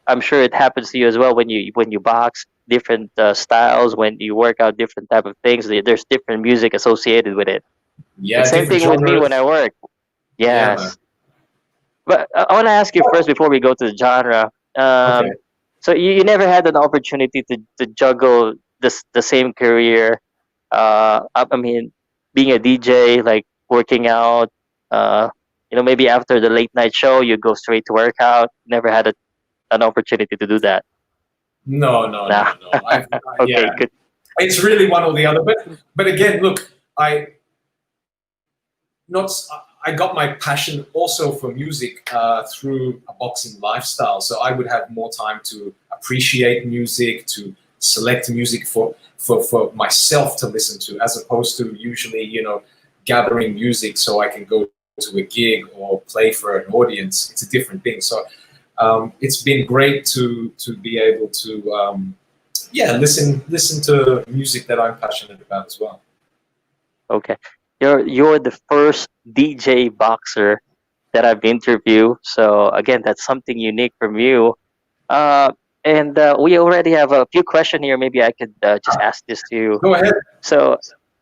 I'm sure it happens to you as well when you box different styles. When you work out different type of things, there's different music associated with it. And yeah, same different thing with me when I genres. work. Yeah, man. Yes. But I want to ask you first before we go to the genre. Okay. So you never had an opportunity to juggle the same career. I mean, being a DJ, like working out. Uh, maybe after the late night show, you go straight to workout. Never had an opportunity to do that. No, no, Nah. no, no. Okay, Yeah, good. it's really one or the other. But again, look, not I got my passion also for music through a boxing lifestyle. So I would have more time to appreciate music, to select music for myself to listen to, as opposed to usually gathering music so I can go to a gig or play for an audience. It's a different thing. So it's been great to be able to listen to music that I'm passionate about as well. Okay, you're the first DJ boxer that I've interviewed. So again, that's something unique from you. Uh, and we already have a few questions here. Maybe I could just ask this to you. Go ahead. So,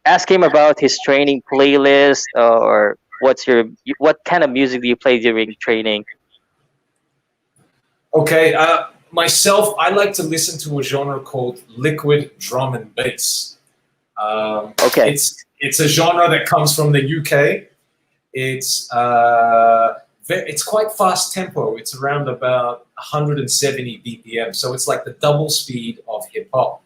ask him about his training playlist, or what kind of music do you play during training? Okay, myself, I like to listen to a genre called liquid drum and bass. Okay, It's a genre that comes from the UK. It's it's quite fast tempo. It's around about 170 BPM. So it's like the double speed of hip hop.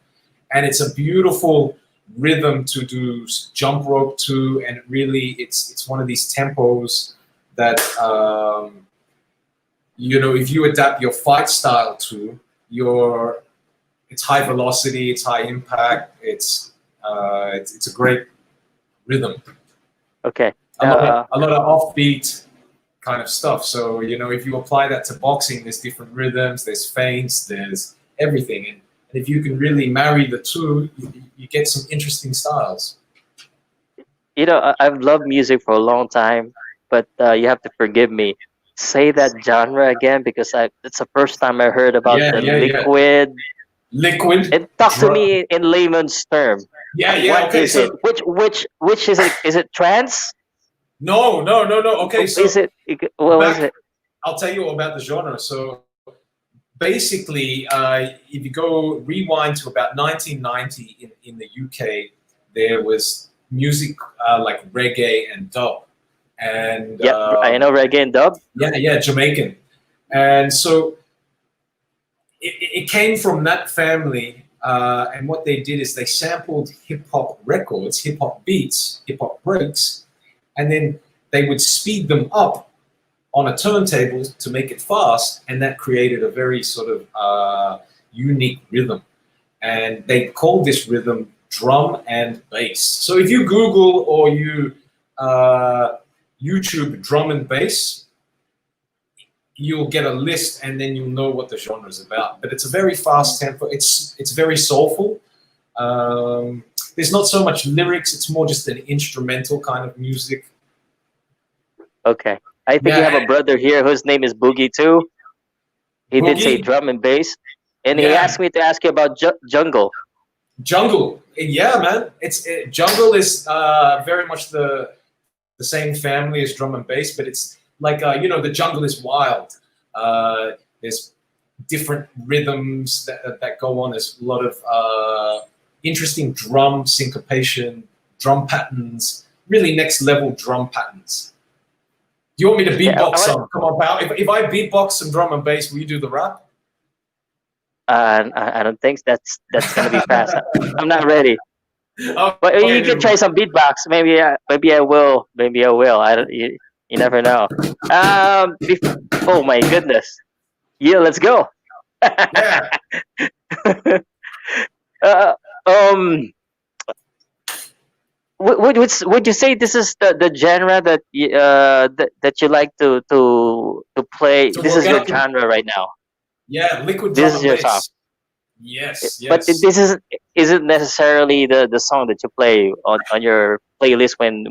And it's a beautiful rhythm to do jump rope to. And really, it's one of these tempos that, if you adapt your fight style to, it's high velocity, it's high impact, it's a great rhythm. Okay. A lot of offbeat kind of stuff. So, if you apply that to boxing, there's different rhythms, there's feints, there's everything. And if you can really marry the two, you get some interesting styles. I've loved music for a long time, but you have to forgive me. Say that genre again, because it's the first time I heard about the liquid. Liquid. And talk to me in layman's term. What okay, is it? Which is it? Is it trance? No. Okay, so is it? What was it? I'll tell you about the genre. So basically, if you go rewind to about 1990 in the UK, there was music like reggae and dub. And I know reggae and dub. Yeah, Jamaican. And so it came from that family. And what they did is they sampled hip hop records, hip hop beats, hip hop breaks, and then they would speed them up on a turntable to make it fast, and that created a very sort of unique rhythm. And they called this rhythm drum and bass. So if you Google or you YouTube drum and bass, you'll get a list, and then you'll know what the genre is about. But it's a very fast tempo. It's very soulful. There's not so much lyrics. It's more just an instrumental kind of music. Okay. I think you have a brother here whose name is Boogie too. He did say drum and bass. And he asked me to ask you about jungle. Jungle. Yeah, man. Jungle is very much the same family as drum and bass, but it's like, the jungle is wild. There's different rhythms that go on. There's a lot of interesting drum syncopation, drum patterns, really next level drum patterns. Do you want me to beatbox some? Come on, pal. If I beatbox some drum and bass, will you do the rap? I don't think that's gonna be fast. I'm not ready. Oh, but you can try some beatbox. Maybe I will. Maybe I will. You never know. Oh my goodness. Yeah, let's go. Yeah. Would you say this is the genre that that you like to play? This is your genre right now. Yeah, liquid drum and bass. Yes. But this isn't necessarily the song that you play on your playlist when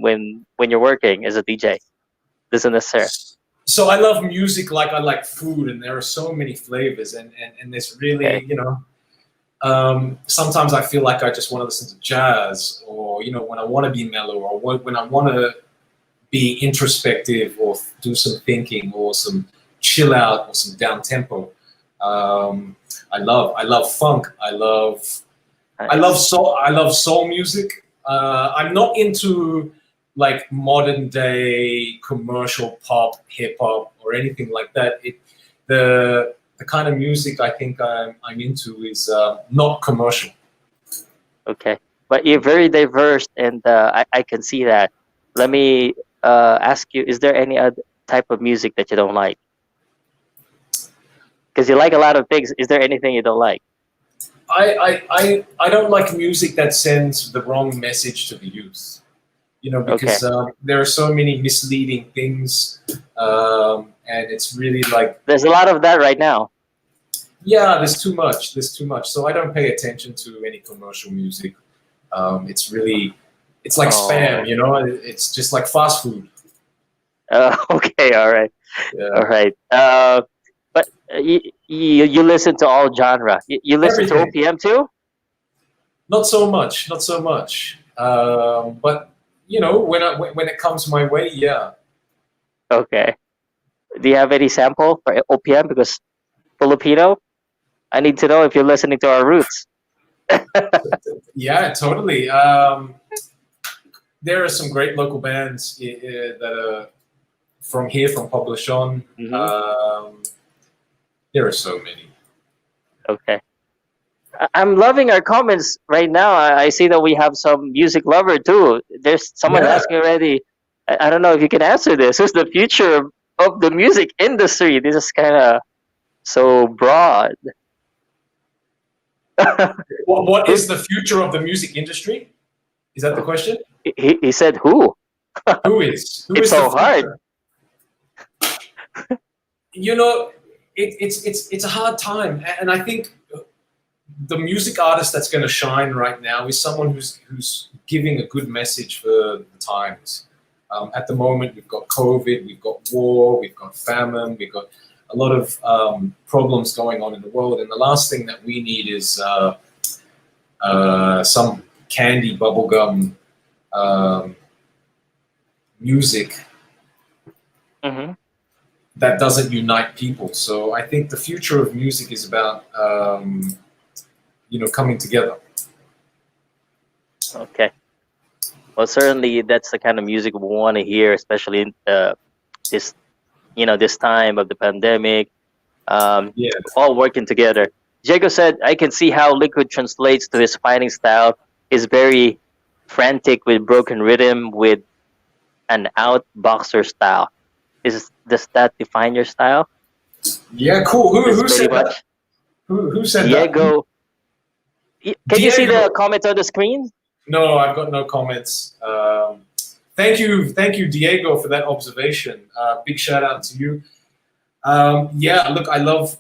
you're working as a DJ. This isn't necessary. So I love music like I like food, and there are so many flavors, and there's really, sometimes I feel like I just want to listen to jazz, or when I want to be mellow, or when I want to be introspective, or do some thinking, or some chill out, or some down tempo. I love funk. I love soul. I love soul music. I'm not into like modern day commercial pop, hip hop, or anything like that. The kind of music I think I'm into is not commercial. Okay, but you're very diverse, and I can see that. Let me ask you: is there any other type of music that you don't like? Because you like a lot of things. Is there anything you don't like? I don't like music that sends the wrong message to the youth. Because there are so many misleading things, and it's really like there's a lot of that right now. Yeah, there's too much. So I don't pay attention to any commercial music. It's like spam. It's just like fast food. Okay, all right, all right. But you listen to all genre. You listen Everything. to OPM too? Not so much. But when it comes my way, yeah. Okay. Do you have any sample for OPM? Because Filipino, I need to know if you're listening to our roots. Yeah, totally. There are some great local bands that are from here, from Poblacion. There are so many. Okay. I'm loving our comments right now. I see that we have some music lover too. There's someone asking already. I don't know if you can answer this. Who's the future of the music industry? This is kind of so broad. What is the future of the music industry? Is that the question? He said who? Who is? Who It's is so the hard. You know, it's a hard time, and I think the music artist that's going to shine right now is someone who's giving a good message for the times. At the moment, we've got COVID, we've got war, we've got famine, we've got a lot of problems going on in the world, and the last thing that we need is some candy bubblegum music that doesn't unite people. So I think the future of music is about coming together. Okay. Well, certainly that's the kind of music we want to hear, especially in this time of the pandemic. All working together. Jacob said, "I can see how Liquid translates to his fighting style. Is very frantic with broken rhythm with an out boxer style. Does that define your style?" Yeah, cool. Who said that? Who said that? Diego. Can you see the comments on the screen? No, I've got no comments. Thank you, Diego, for that observation. Big shout out to you. Look, I love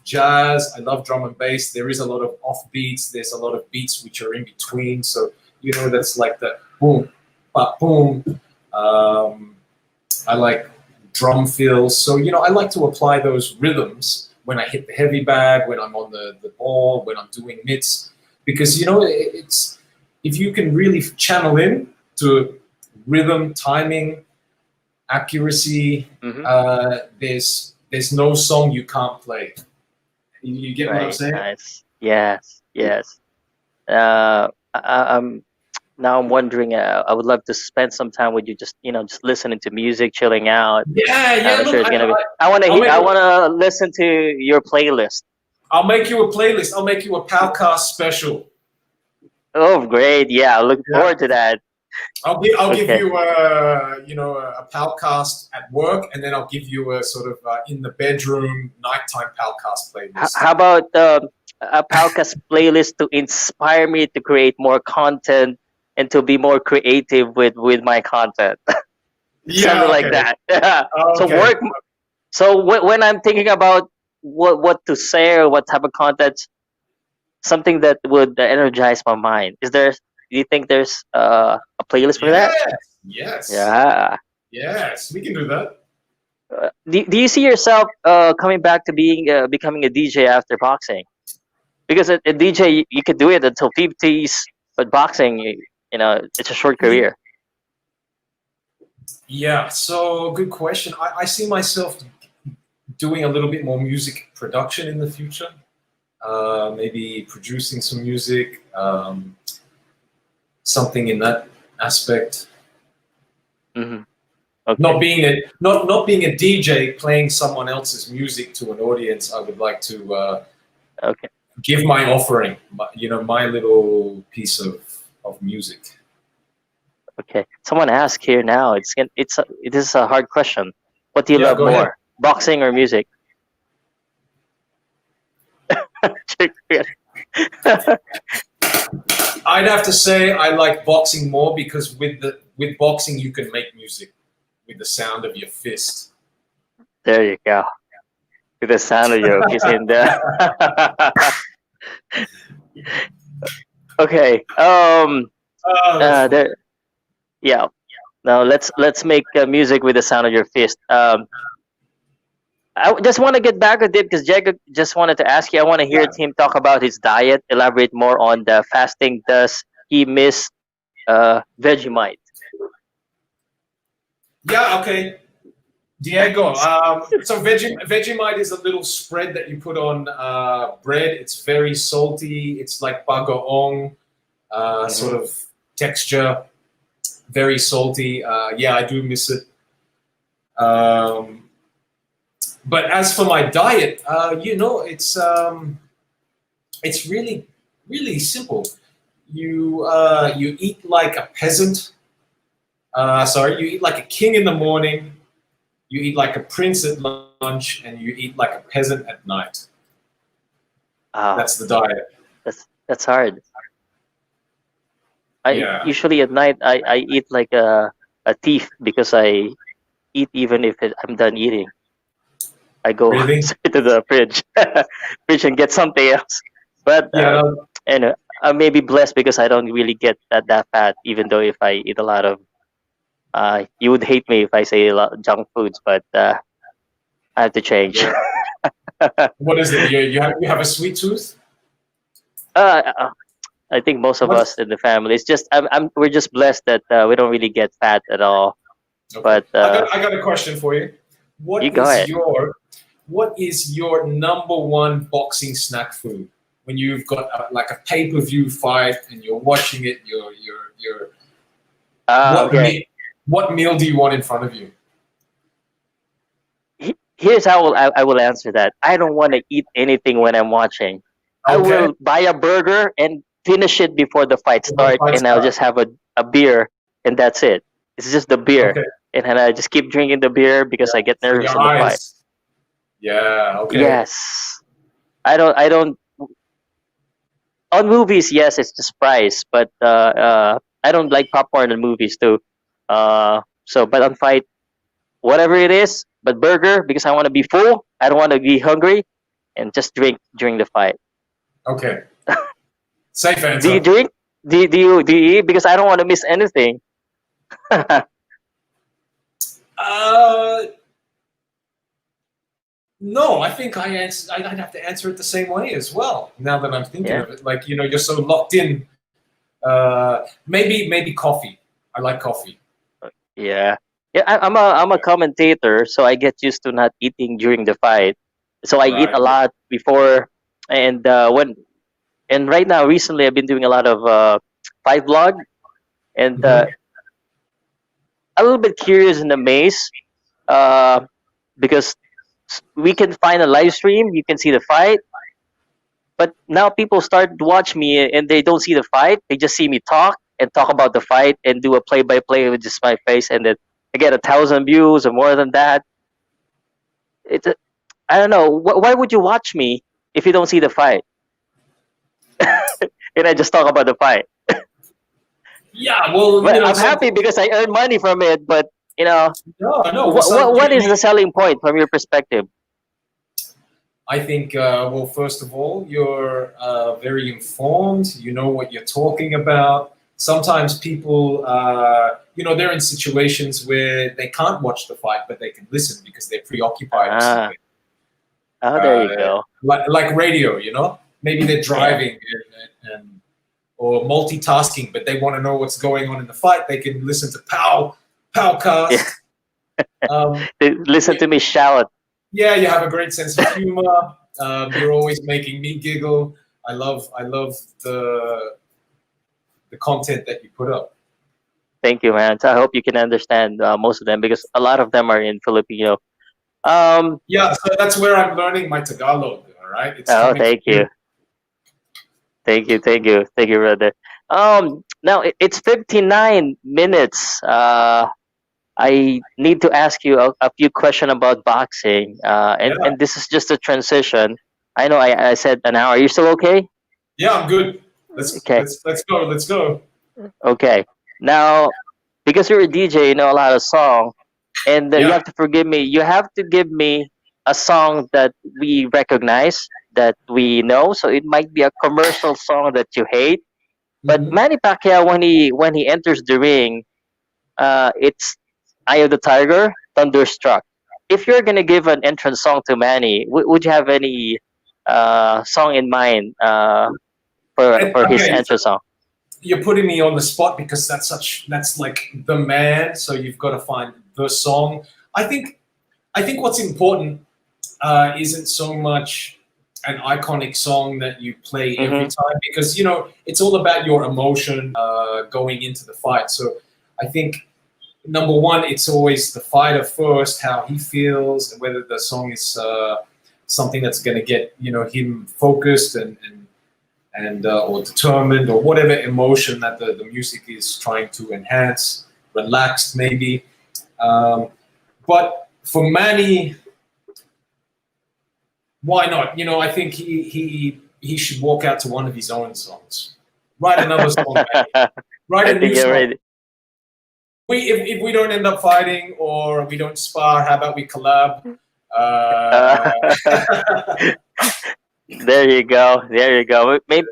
jazz. I love drum and bass. There is a lot of off beats. There's a lot of beats which are in between. So that's like the boom, ba boom. I like drum fills. So I like to apply those rhythms when I hit the heavy bag, when I'm on the ball, when I'm doing mitts, because it's if you can really channel in to rhythm, timing, accuracy, there's no song you can't play. You get what I'm saying? Nice. Yes. Now I'm wondering. I would love to spend some time with you, just listening to music, chilling out. Yeah. I'm sure it's gonna be. I want to listen to your playlist. I'll make you a playlist. I'll make you a POWCAST special. Oh, great! Yeah, I look forward to that. I'll give you a POWCAST at work, and then I'll give you a sort of in the bedroom nighttime POWCAST playlist. How about a POWCAST playlist to inspire me to create more content and to be more creative with my content? Something like that. Okay. So when I'm thinking about what to say or what type of content, something that would energize my mind. Do you think there's a playlist for that? Yes. Yeah. Yes, we can do that. Do you see yourself coming back to becoming a DJ after boxing? Because a DJ, you could do it until 50s, but boxing, it's a short career. Yeah, so good question. I see myself doing a little bit more music production in the future. Maybe producing some music, something in that aspect. Okay. Not being a DJ playing someone else's music to an audience. I would like to give my offering, my little piece of music. Okay. Someone asked here now. It is a hard question. What do you love more, ahead. Boxing or music? I'd have to say I like boxing more because with boxing you can make music with the sound of your fist. There you go. With the sound of your fist in there. Okay. Yeah. Now let's make music with the sound of your fist. I just want to get back a bit because Jacob just wanted to ask you. I want to hear him talk about his diet. Elaborate more on the fasting. Does he miss Vegemite? Yeah. Okay. Diego. So Vegemite is a little spread that you put on bread. It's very salty. It's like bagoong sort of texture. Very salty. I do miss it. But as for my diet, it's really really simple. You eat like a peasant. Sorry, you eat like a king in the morning. You eat like a prince at lunch, and you eat like a peasant at night. Oh, That's the diet. that's hard. I Yeah. usually at night I eat like a thief because I eat even if I'm done eating. I go Really? straight to the fridge and get something else. But Yeah. No, and I may be blessed because I don't really get that fat, even though if I eat a lot of you would hate me if I say a lot of junk foods, but I have to change. yeah. What is it? You have a sweet tooth? uh, I think most of us What's in the family, it's just we're just blessed that we don't really get fat at all. okay? But I got a question for you. you What go is ahead. your number one boxing snack food when you've got like a pay-per-view fight and you're watching it? You're what Okay. meal what meal do you want in front of you? Here's how I will answer that. I don't want to eat anything when I'm watching. I Okay. will buy a burger and finish it before the fight Before the start, fight and I'll starts. just have a beer, and that's it. It's just the beer, Okay. and then I just keep drinking the beer Yeah. because I get For nervous your in the fight. eyes. Yeah. Okay. Yes, I don't. On movies, yes, it's just price, but I don't like popcorn in movies too. But on fight, whatever it is, but burger because I want to be full. I don't want to be hungry, and just drink during the fight. Okay. Safe Do you answer. drink? Do you eat? Because I don't want to miss anything. Uh, no, I think I'd have to answer it the same way as well. Now that I'm thinking Yeah, of it, like you're so locked in. Maybe coffee. I like coffee. yeah, yeah. I'm a commentator, so I get used to not eating during the fight. So I eat Right. a lot before, and right now recently I've been doing a lot of fight vlog, and Hmm. a little bit curious and amazed uh, because we can find a live stream, you can see the fight, but now people start to watch me and they don't see the fight. They just see me talk and talk about the fight and do a play by play with just my face, and then I get 1,000 views or more than that. It's a, I don't know. Why would you watch me if you don't see the fight? And I just talk about the fight. Yeah. Well, But I'm some happy because I earn money from it. But you know, no. Well, what is the selling point from your perspective? I think. Well, first of all, you're very informed. You know what you're talking about. Sometimes people, they're in situations where they can't watch the fight, but they can listen because they're preoccupied with Ah, something. oh, there uh, you go. like radio, maybe they're Yeah. driving and or multitasking, but they want to know what's going on in the fight. They can listen to Yeah. POWCAST. Um, Listen yeah, to me shout. yeah, you have a great sense of humor. You're always making me giggle. I love the content that you put up. Thank you, man. So I hope you can understand most of them because a lot of them are in Filipino. Yeah, so that's where I'm learning my Tagalog. All right, it's Oh, coming from thank you. you. Thank you, brother. Now it's 59 minutes. I need to ask you a few questions about boxing. Yeah, And this is just a transition. I know I said an hour. Are you still okay? yeah, I'm good. Let's Okay. let's let's go. Let's go. Okay. Now, because you're a DJ, you know a lot of song, and you Yeah. have to forgive me. You have to give me a song that we recognize, that we know. So it might be a commercial song that you hate. But Hmm. Manny Pacquiao, when he enters the ring, it's Eye of the Tiger, Thunderstruck. If you're gonna give an entrance song to Manny, would you have any song in mind And for his okay, entrance song? you're putting me on the spot because that's like the man. So you've got to find the song. I think I think what's important isn't so much an iconic song that you play every Mm-hmm. time because it's all about your emotion going into the fight. So I think number one, it's always the fighter first, how he feels, and whether the song is something that's going to get him focused and or determined, or whatever emotion that the music is trying to enhance, relaxed maybe. But for Manny, why not? I think he should walk out to one of his own songs. Write another song, Manny. Write I a new think you're song. ready. If we don't end up fighting or we don't spar, how about we collab? There you go. There you go. Maybe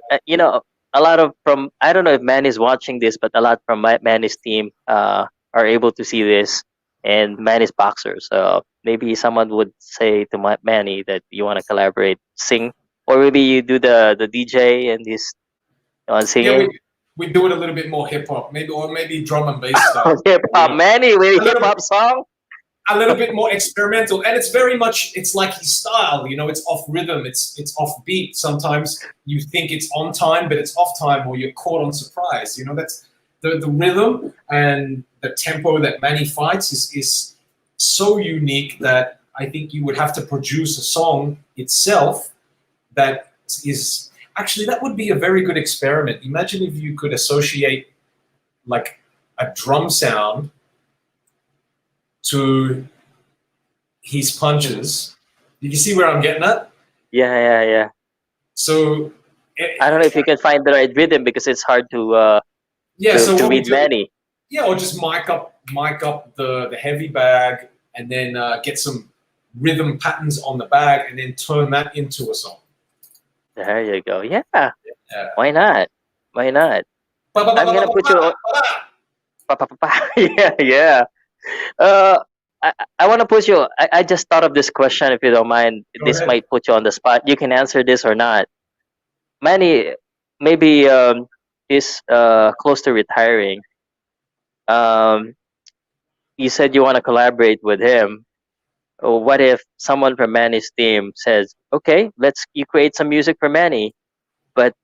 a lot of from I don't know if Manny's watching this, but a lot from Manny's team are able to see this, and Manny's boxer. So maybe someone would say to Manny that you want to collaborate, sing, or maybe you do the DJ and this on Yeah, singing. we do it a little bit more hip hop, maybe drum and bass style. Hip hop, Manny with a hip hop song. A little bit more experimental, and it's very much like his style. It's off rhythm, it's off beat. Sometimes you think it's on time, but it's off time, or you're caught on surprise. That's the rhythm and the tempo that Manny fights is so unique that I think you would have to produce a song itself that is actually, that would be a very good experiment. Imagine if you could associate like a drum sound to his punches. Did you see where I'm getting at? Yeah. So I don't know if you can find the right rhythm because it's hard to so read Manny. Yeah, or just mic up the heavy bag, and then get some rhythm patterns on the bag, and then turn that into a song. There you go. Yeah. Why not? Why not? I'm gonna put you. Yeah. Uh, I want to put you. I just thought of this question. If you don't mind, Go this ahead. might put you on the spot. You can answer this or not. Manny, maybe is close to retiring. Um, you said you want to collaborate with him. What if someone from Manny's team says, "Okay, you create some music for Manny, but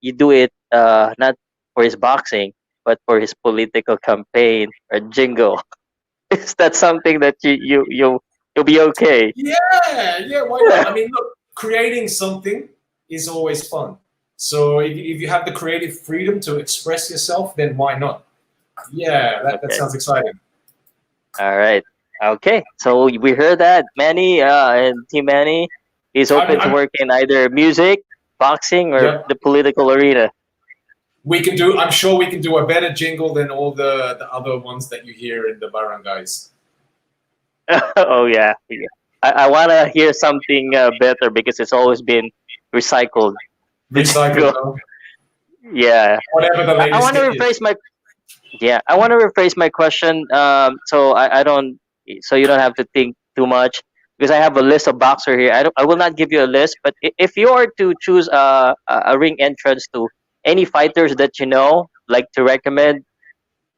you do it not for his boxing, but for his political campaign or jingle." Is that something that you'll be okay? Yeah, why not? I mean, look, creating something is always fun. So if you have the creative freedom to express yourself, then why not? Yeah, that Okay. sounds exciting. All right. Okay. So we heard that Manny and Team Manny is open to work in either music, boxing, or Yep. the political arena. I'm sure we can do a better jingle than all the other ones that you hear in the barangays. Oh yeah. I want to hear something better because it's always been recycled. Recycled, huh? Yeah. Whatever the latest I want to hit is. rephrase my I want to rephrase my question. So I don't. So you don't have to think too much because I have a list of boxer here. I will not give you a list, but if you are to choose a ring entrance to any fighters that you know, like to recommend,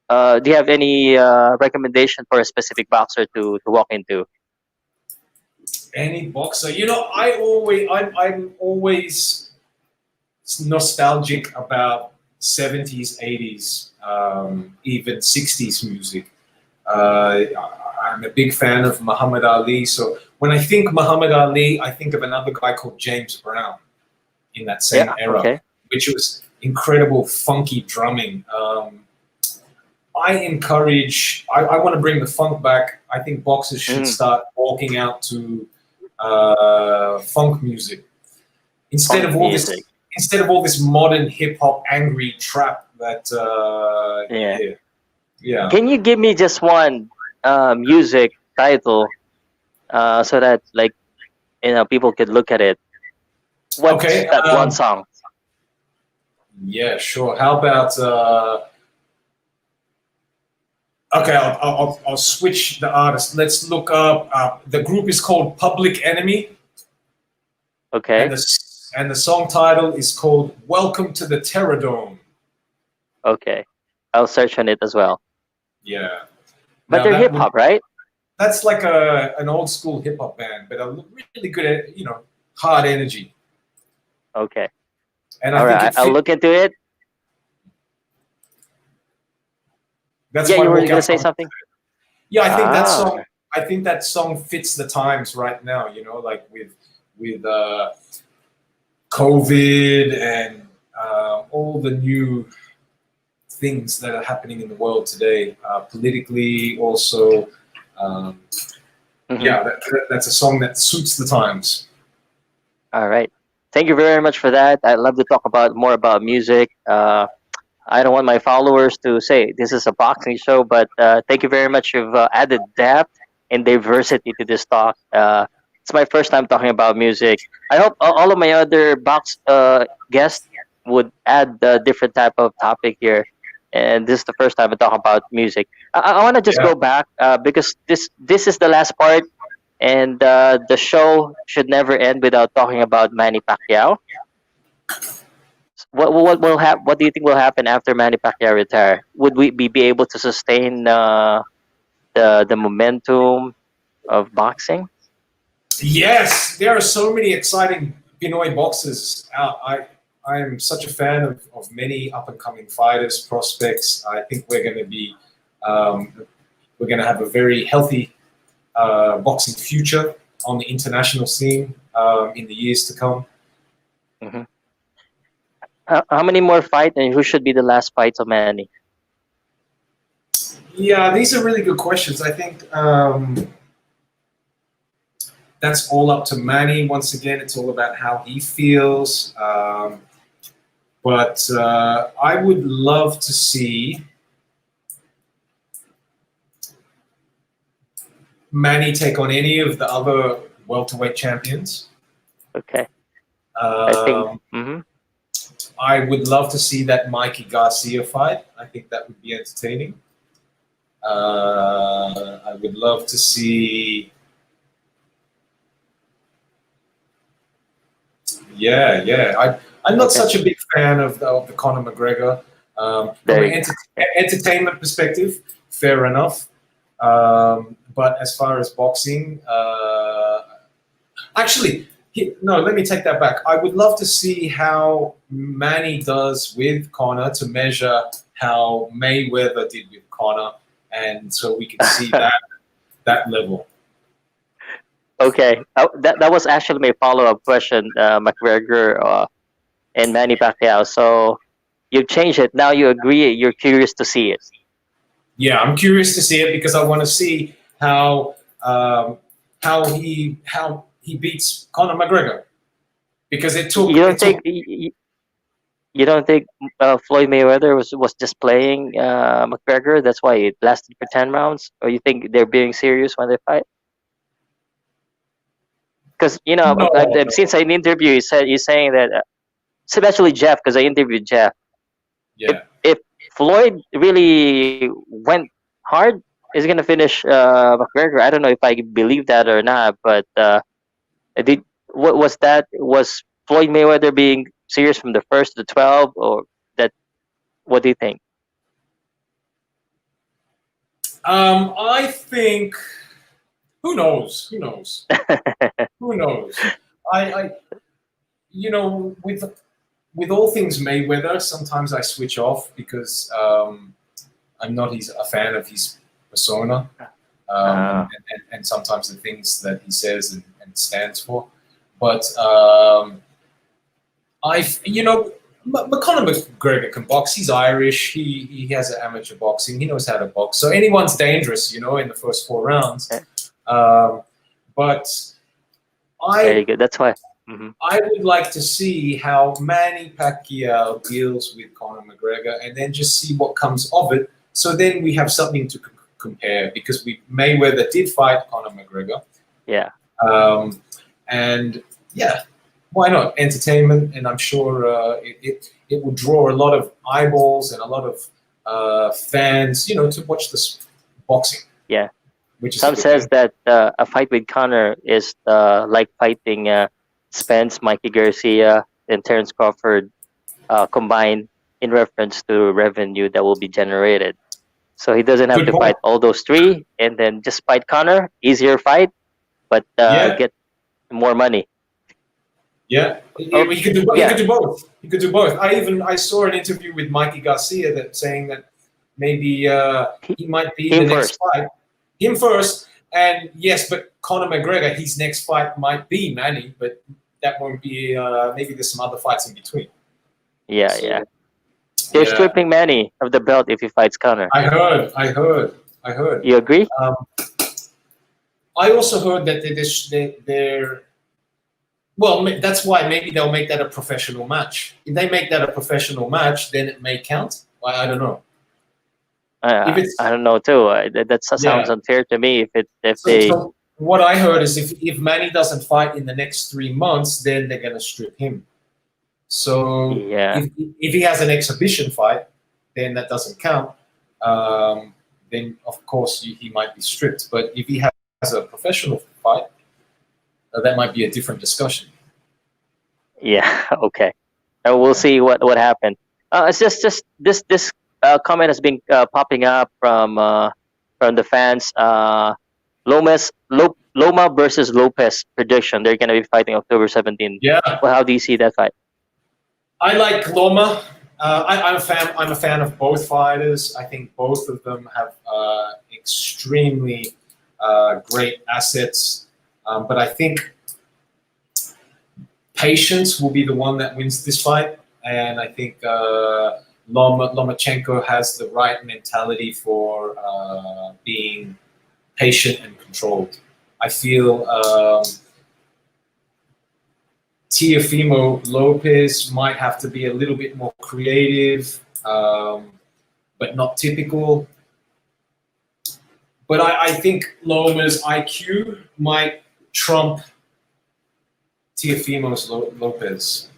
do you have any recommendation for a specific boxer to walk into? Any boxer, I'm always nostalgic about 70s, 80s, even 60s music. I'm a big fan of Muhammad Ali. So when I think Muhammad Ali, I think of another guy called James Brown in that same era, which was incredible, funky drumming. I want to bring the funk back. I think boxers should start walking out to funk music instead of all this modern hip hop angry trap that yeah. Can you give me just one music title so that people could look at it? What's that one song? Yeah, sure. How about okay, I'll switch the artist. Let's look up. The group is called Public Enemy. Okay. And the song title is called "Welcome to the Terror Dome." Okay, I'll search on it as well. Yeah. But they're hip hop, right? That's like an old school hip hop band, but a really good at hard energy. Okay. And all right, I'll look into it. That's Yeah, my you were gonna workout say song. something. Yeah, I think that Ah, song. I think that song fits the times right now. You know, like with COVID and all the new things that are happening in the world today, politically also. Um, mhm. yeah, that's a song that suits the times. All right. Thank you very much for that. I'd love to talk about more about music. I don't want my followers to say this is a boxing show, but thank you very much. You've added depth and diversity to this talk. It's my first time talking about music. I hope all of my other box guests would add a different type of topic here. And this is the first time I talk about music. I want to just Yeah. go back because this is the last part, and the show should never end without talking about Manny Pacquiao. What will what do you think will happen after Manny Pacquiao retire? Would we be able to sustain the momentum of boxing? Yes, there are so many exciting Pinoy boxers. I am such a fan of many up and coming fighters, prospects. I think um, we're going to have a very healthy boxing future on the international scene in the years to come. Hmm. How many more fight, and who should be the last fights of Manny? Yeah, these are really good questions. I think that's all up to Manny. Once again, it's all about how he feels. But I would love to see Manny take on any of the other welterweight champions. Okay, I think. Um, I would love to see that Mikey Garcia fight. I think that would be entertaining. I would love to see. Yeah, yeah. I'm not Okay, such a big fan of the Conor McGregor. From there an you go. Yeah. entertainment perspective, fair enough. But as far as boxing, actually, no, let me take that back. I would love to see how Manny does with Conor to measure how Mayweather did with Conor, and so we can see that level. Okay, that was actually my follow up question, McGregor and Manny Pacquiao. So you've changed it now. You agree. You're curious to see it. Yeah, I'm curious to see it because I want to see how he beats Conor McGregor because You it don't took. think you don't think Floyd Mayweather was just playing McGregor? That's why it lasted for 10 rounds. Or you think they're being serious when they fight? Because No, I've seen an interview. He's saying that, especially Jeff, because I interviewed Jeff. If yeah. if Floyd really went hard, he's gonna finish McGregor. I don't know if I believe that or not, but did what was that? Was Floyd Mayweather being serious from the first to 12, or that? What do you think? I think who knows? Who knows? Who knows? I with all things Mayweather, sometimes I switch off because I'm not a fan of his persona, uh, and sometimes the things that he says and stands for. But Conor McGregor can box. He's Irish. He has an amateur boxing. He knows how to box. So anyone's dangerous, in the first 4 rounds. eh, Um, but very I good. That's why. Hmm. I would like to see how Manny Pacquiao deals with Conor McGregor, and then just see what comes of it. So then we have something to compare because Mayweather did fight Conor McGregor, Yeah. um, and yeah, why not entertainment? And I'm sure it would draw a lot of eyeballs and a lot of fans, to watch this boxing, Yeah. which is a Some good says thing. that a fight with Connor is like fighting Spence, Mikey Garcia, and Terence Crawford combined in reference to revenue that will be generated. So he doesn't have Good to point. fight all those three and then just fight Connor. Easier fight, but Yeah, get more money. yeah. Oh, He could yeah. do both. He could do both. I saw an interview with Mikey Garcia that saying that Maybe he might be Him the next first. fight. Him first, and yes, but Conor McGregor, his next fight might be Manny, but that won't be. Maybe there's some other fights in between. Yeah, So, yeah. They're stripping Manny of the belt if he fights Conor. I heard. You agree? I also heard that they're well. That's why maybe they'll make that a professional match. If they make that a professional match, then it may count. I don't know. If it's I don't know too. That sounds unfair to me. So what I heard is if Manny doesn't fight in the next 3 months, then they're gonna strip him. So if he has an exhibition fight, then that doesn't count. Then of course he might be stripped. But if he has a professional fight, that might be a different discussion. Yeah. Okay. We'll see what happened. It's just this comment has been popping up from the fans. Loma versus Lopez prediction. They're gonna be fighting October 17th. Yeah. Well, how do you see that fight? I like Loma. I'm a fan of both fighters. I think both of them have extremely great assets. But I think patience will be the one that wins this fight, and I think Lomachenko has the right mentality for being patient and controlled. I feel Teofimo Lopez might have to be a little bit more creative, but not typical. But I think Loma's IQ might trump Teofimo Lopez.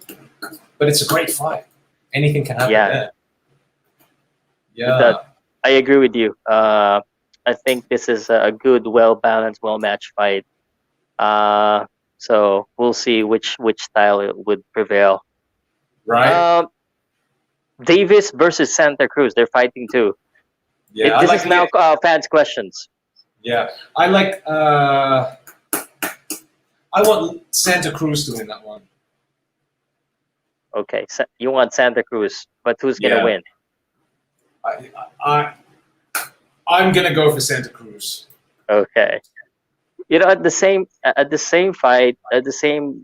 But it's a great fight. Anything can happen there. Yeah. I agree with you. I think this is a good, well-balanced, well-matched fight. So we'll see which style it would prevail. Right. Davis versus Santa Cruz. They're fighting too. Yeah. This is now fans' questions. Yeah. I like. I want Santa Cruz to win that one. Okay, you want Santa Cruz, but who's gonna win? I'm gonna go for Santa Cruz. Okay. At the same fight, at the same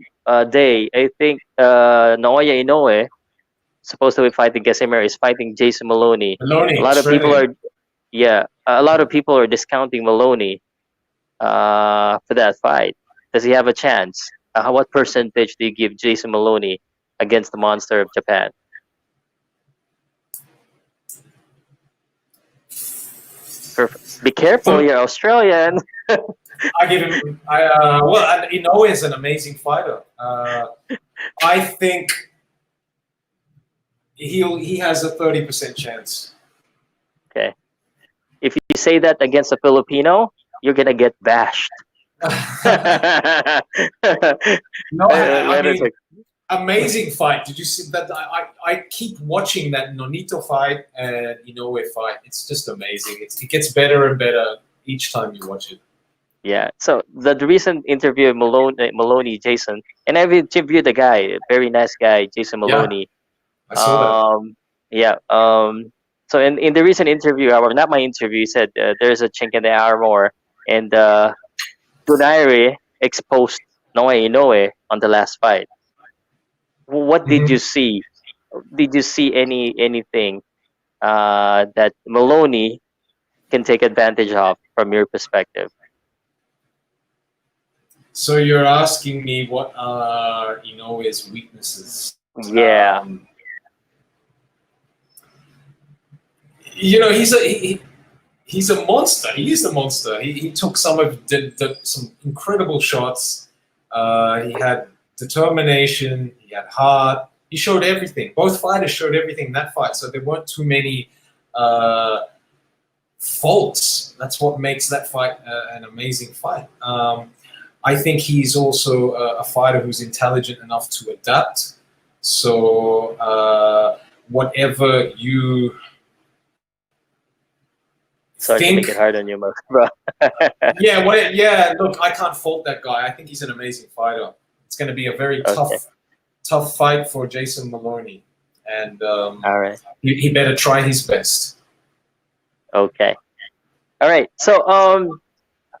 day, I think Naoya Inoue, supposed to be fighting Casimir, is fighting Jason Maloney. A lot of people are discounting Maloney for that fight. Does he have a chance? What percentage do you give Jason Maloney against the monster of Japan? Be careful, you're Australian. I give him. Well, Inoue is an amazing fighter. I think he has a 30% chance. Okay. If you say that against a Filipino, you're gonna get bashed. No, I mean, amazing fight. Did you see that? I keep watching that Nonito fight and Inoue fight. It's just amazing. It gets better and better each time you watch it. Yeah. So the recent interview of Maloney, Jason, and I've interviewed the guy, a very nice guy, Jason Maloney. Yeah, I saw that. Yeah. So in the recent interview, or not my interview, he said there's a chink in the armor, and Donaire exposed Naoya Inoue on the last fight. What did you see? Did you see anything that Maloney can take advantage of from your perspective? So you're asking me what are Inoue's weaknesses? Yeah. He's a monster. He is a monster. He took some incredible shots. He had determination. He had heart. He showed everything. Both fighters showed everything in that fight. So there weren't too many faults. That's what makes that fight an amazing fight. I think he's also a fighter who's intelligent enough to adapt. So whatever you Sorry to make it hard on you, bro. yeah. Look, I can't fault that guy. I think he's an amazing fighter. It's going to be a very tough fight for Jason Maloney, and all right, he better try his best. Okay. All right. So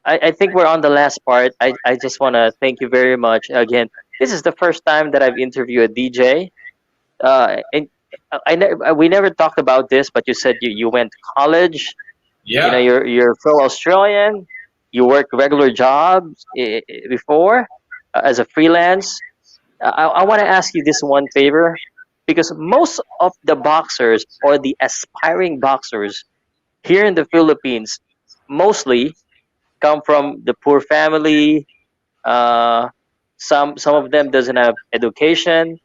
I think we're on the last part. I just want to thank you very much again. This is the first time that I've interviewed a DJ. And we never talked about this, but you said you went to college. You know, Yeah. you're full Australian. You work regular jobs before as a freelance. I want to ask you this one favor, because most of the boxers or the aspiring boxers here in the Philippines mostly come from the poor family. Uh, some of them doesn't have education.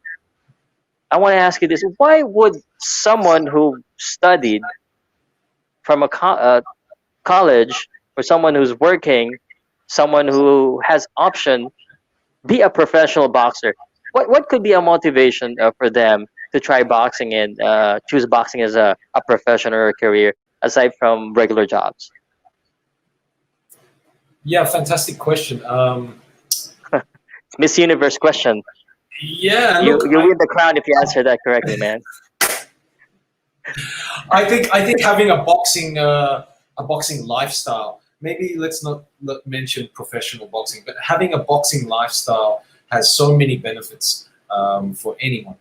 I want to ask you this: why would someone who studied from a college, or someone who's working, someone who has option, be a professional boxer? What could be a motivation for them to try boxing and choose boxing as a profession or a career aside from regular jobs? Yeah, fantastic question. It's Miss Universe question. Yeah, You look, you win the crown if you answer that correctly, man. I think having a boxing lifestyle. Maybe let's not mention professional boxing, but having a boxing lifestyle has so many benefits for anyone.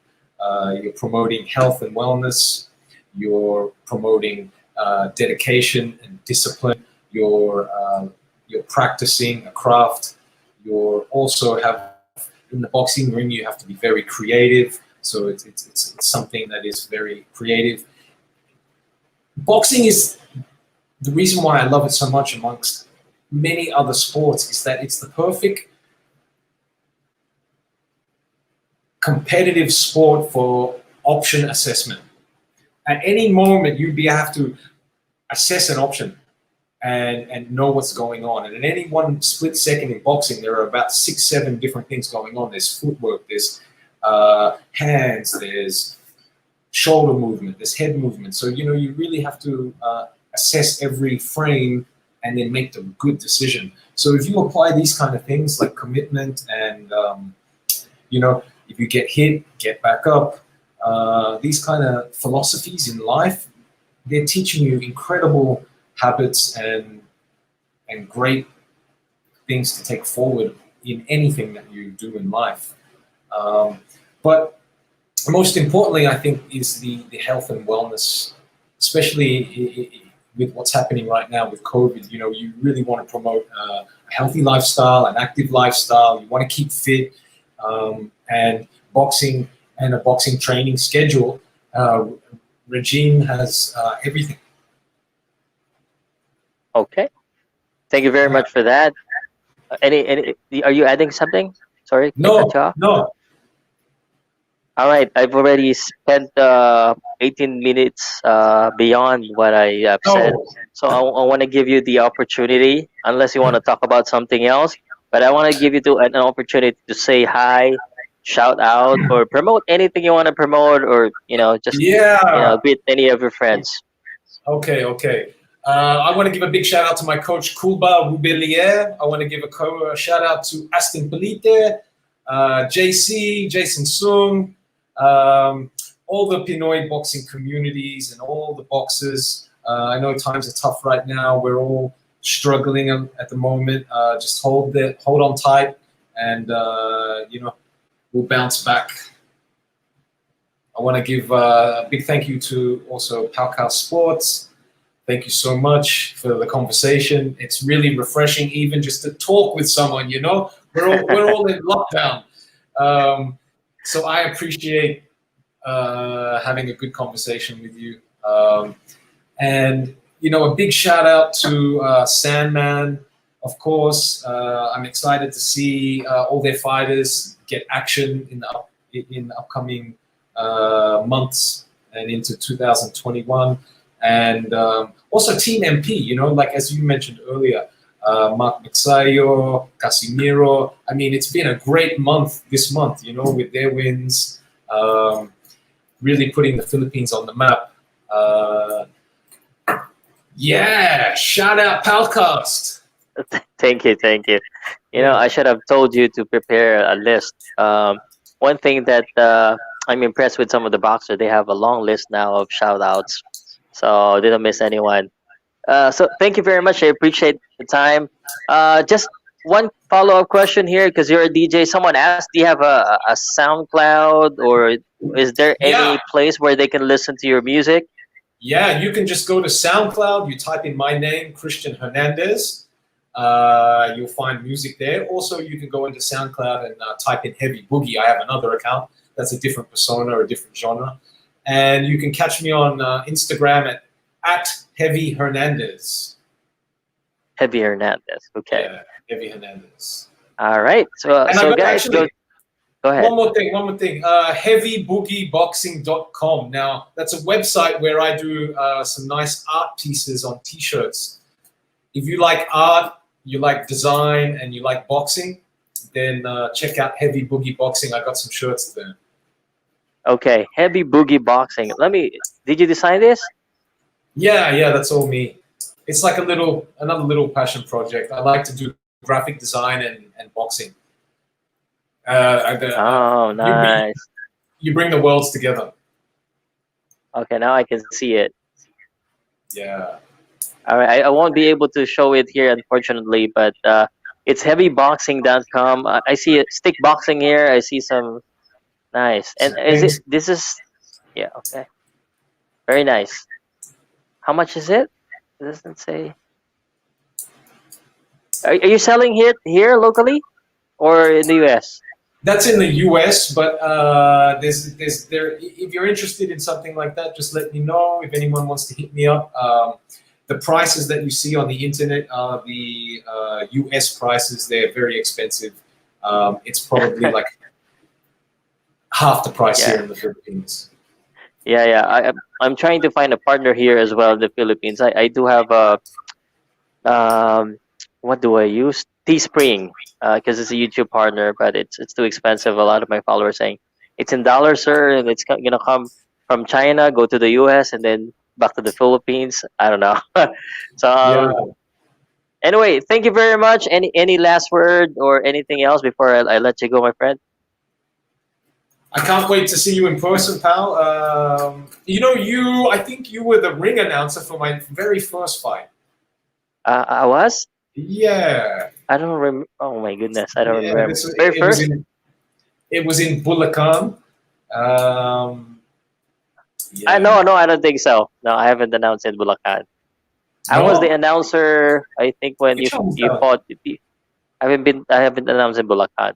You're promoting health and wellness. You're promoting dedication and discipline. You're practicing a craft. You're also have in the boxing ring. You have to be very creative. So it's something that is very creative. Boxing is the reason why I love it so much amongst many other sports is that it's the perfect competitive sport for option assessment. At any moment, have to assess an option and know what's going on. And in any one split second in boxing, there are about 6, 7 different things going on. There's footwork, there's hands, there's shoulder movement, there's head movement. So you really have to assess every frame and then make the good decision. So if you apply these kind of things like commitment and if you get hit, get back up, these kind of philosophies in life, they're teaching you incredible habits and great things to take forward in anything that you do in life. But most importantly, I think, is the health and wellness, especially with what's happening right now with COVID. You really want to promote a healthy lifestyle, an active lifestyle. You want to keep fit, and boxing and a boxing training schedule regime has everything. Okay. Thank you very Yeah. much for that. Any are you adding something? Sorry, I cut No, you off. no. All right, I've already spent 18 minutes beyond what I have said. No. So I want to give you the opportunity, unless you want to talk about something else, but I want to give you an opportunity to say hi, shout out, or promote anything you want to promote, or just Yeah. greet any of your friends. Okay, okay. I want to give a big shout out to my coach, Kulba Rubelier. I want to give a shout out to Aston Polite, JC, Jason Sung, all the Pinoy boxing communities and all the boxers. I know times are tough right now. We're all struggling at the moment. Just hold on tight, and we'll bounce back. I want to give a big thank you to also POWCAST Sports. Thank you so much for the conversation. It's really refreshing, even just to talk with someone. We're all in lockdown, so I appreciate having a good conversation with you. And a big shout out to Sandman, of course. I'm excited to see all their fighters get action in the upcoming months and into 2021. And also Team MP, like as you mentioned earlier, Mark Mixayo, Casimiro. I mean, it's been a great month this month, with their wins, really putting the Philippines on the map. Yeah, shout out Palcast. Thank you, thank you. Yeah. I should have told you to prepare a list. One thing that I'm impressed with some of the boxers, they have a long list now of shout outs. So didn't miss anyone. So thank you very much. I appreciate the time. Just one follow up question here, because you're a DJ. Someone asked, do you have a SoundCloud, or is there Yeah, any place where they can listen to your music? yeah. You can just go to SoundCloud. You type in my name, Kristian Hernandez. You'll find music there. Also, you can go into SoundCloud and type in Heavy Boogie. I have another account. That's a different persona or a different genre. And you can catch me on Instagram at Heavy Hernandez. Heavy Hernandez. Okay. Yeah, Heavy Hernandez. All right. So And I so got guys, actually go ahead. one more thing. Heavyboogieboxing.com. Now, that's a website where I do some nice art pieces on T-shirts. If you like art, you like design, and you like boxing, then check out Heavy Boogie Boxing. I got some shirts there. Okay. Heavy Boogie Boxing. Did you design this? Yeah, yeah, that's all me. It's like another little passion project. I like to do graphic design and boxing. Oh, You nice. you bring the worlds together. Okay, now I can see it. Yeah. All right, I won't be able to show it here, unfortunately, but it's heavyboxing.com. I see it, stick boxing here. I see some nice. And is it? Thanks. This is yeah. Okay, very nice. How much is it? It doesn't say. Are you selling here locally or in the U.S.? That's in the U.S., but there's there. If you're interested in something like that, just let me know. If anyone wants to hit me up, the prices that you see on the internet are the U.S. prices. They're very expensive. It's probably like half the price here Yeah, in the Philippines. yeah. I'm trying to find a partner here as well in the Philippines. I do have a um, what do I use? Teespring, because it's a YouTube partner, but it's too expensive. A lot of my followers saying it's in dollars, sir, and it's gonna come from China, go to the U.S., and then back to the Philippines. I don't know. So Yeah, anyway, thank you very much. Any last word or anything else before I let you go, my friend? I can't wait to see you in person, pal. You know, I think you were the ring announcer for my very first fight. I was. Yeah, I don't remember. Oh my goodness, I don't yeah. remember. Very first. It was in Bulacan. Um, I yeah. no no I don't think so. No, I haven't announced in Bulacan. I was the No? announcer. I think when Which one was you that? fought. I haven't announced in Bulacan,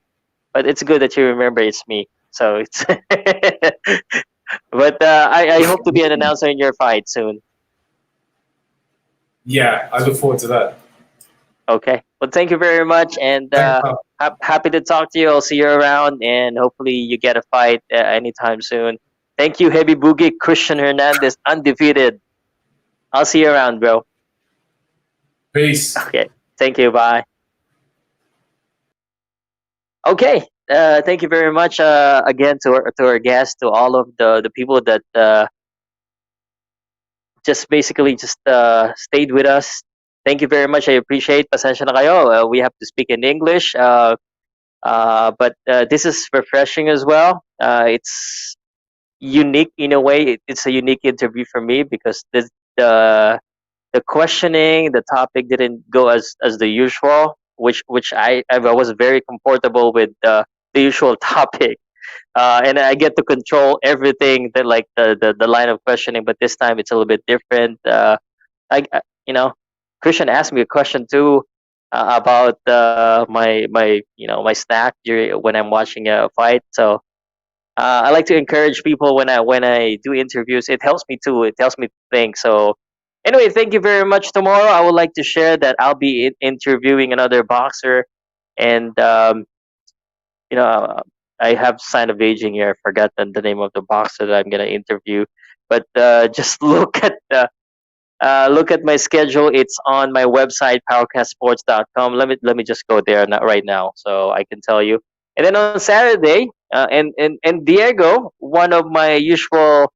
but it's good that you remember it's me. So it's. But I hope to be an announcer in your fight soon. Yeah, I look forward to that. Okay. Well, thank you very much, and Thanks, pal. happy to talk to you. I'll see you around, and hopefully you get a fight anytime soon. Thank you, Heavy Boogie, Kristian Hernandez, undefeated. I'll see you around, bro. Peace. Okay. Thank you. Bye. Okay. Thank you very much again to our guests, to all of the people that just basically just stayed with us. Thank you very much. I appreciate. Pasensya na kayo. We have to speak in English, but this is refreshing as well. It's unique in a way. It's a unique interview for me because the the questioning, the topic didn't go as the usual, which I was very comfortable with the usual topic, and I get to control everything that like the line of questioning. But this time it's a little bit different. You know, Christian asked me a question too about my my snack during when I'm watching a fight. So I like to encourage people when I do interviews. It helps me too. It helps me think. So anyway, thank you very much. Tomorrow I would like to share that I'll be interviewing another boxer, and you know I have sign of aging here. I forgot the name of the boxer that I'm gonna interview, but just look at my schedule. It's on my website, POWCASTSports.com. Let me just go there not right now, so I can tell you. And then on Saturday, and Diego, one of my usual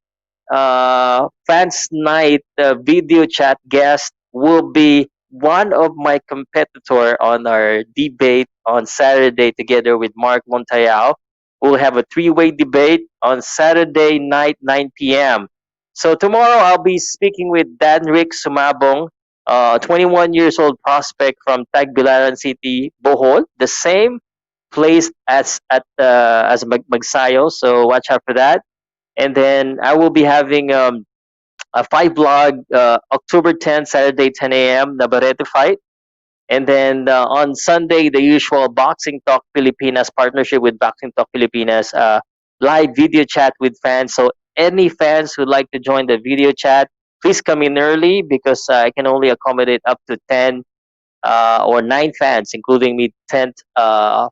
fans night video chat guests, will be one of my competitor on our debate on Saturday together with Mark Montayao. We'll have a three-way debate on Saturday night, 9 p.m. So tomorrow I'll be speaking with Dan Rick Sumabong. 21 years old prospect from Tagbilaran City, Bohol, the same place as Magsayo. So watch out for that. And then I will be having a fight blog October 10th, Saturday 10 a.m. Navarrete fight. And then on Sunday, the usual Boxing Talk Pilipinas partnership with Boxing Talk Pilipinas, live video chat with fans. So any fans who'd like to join the video chat, please come in early because I can only accommodate up to 10 or 9 fans, including me, 10th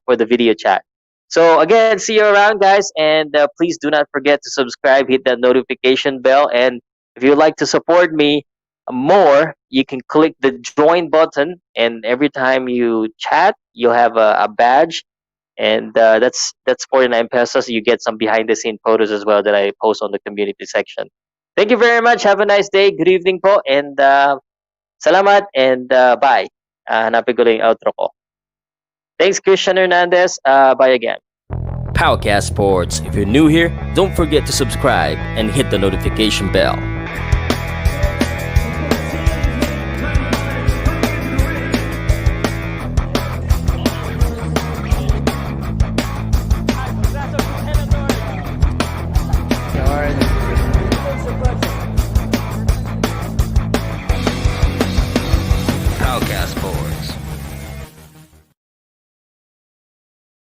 for the video chat. So again, see you around, guys, and please do not forget to subscribe, hit that notification bell, and if you'd like to support me more, you can click the join button, and every time you chat, you'll have a badge, and that's 49 pesos. You get some behind the scene photos as well that I post on the community section. Thank you very much. Have a nice day. Good evening po, and salamat, and bye. Hanapin ko lang yung outro ko. Thanks, Kristian Hernandez. Bye again. POWCAST Sports. If you're new here, don't forget to subscribe and hit the notification bell.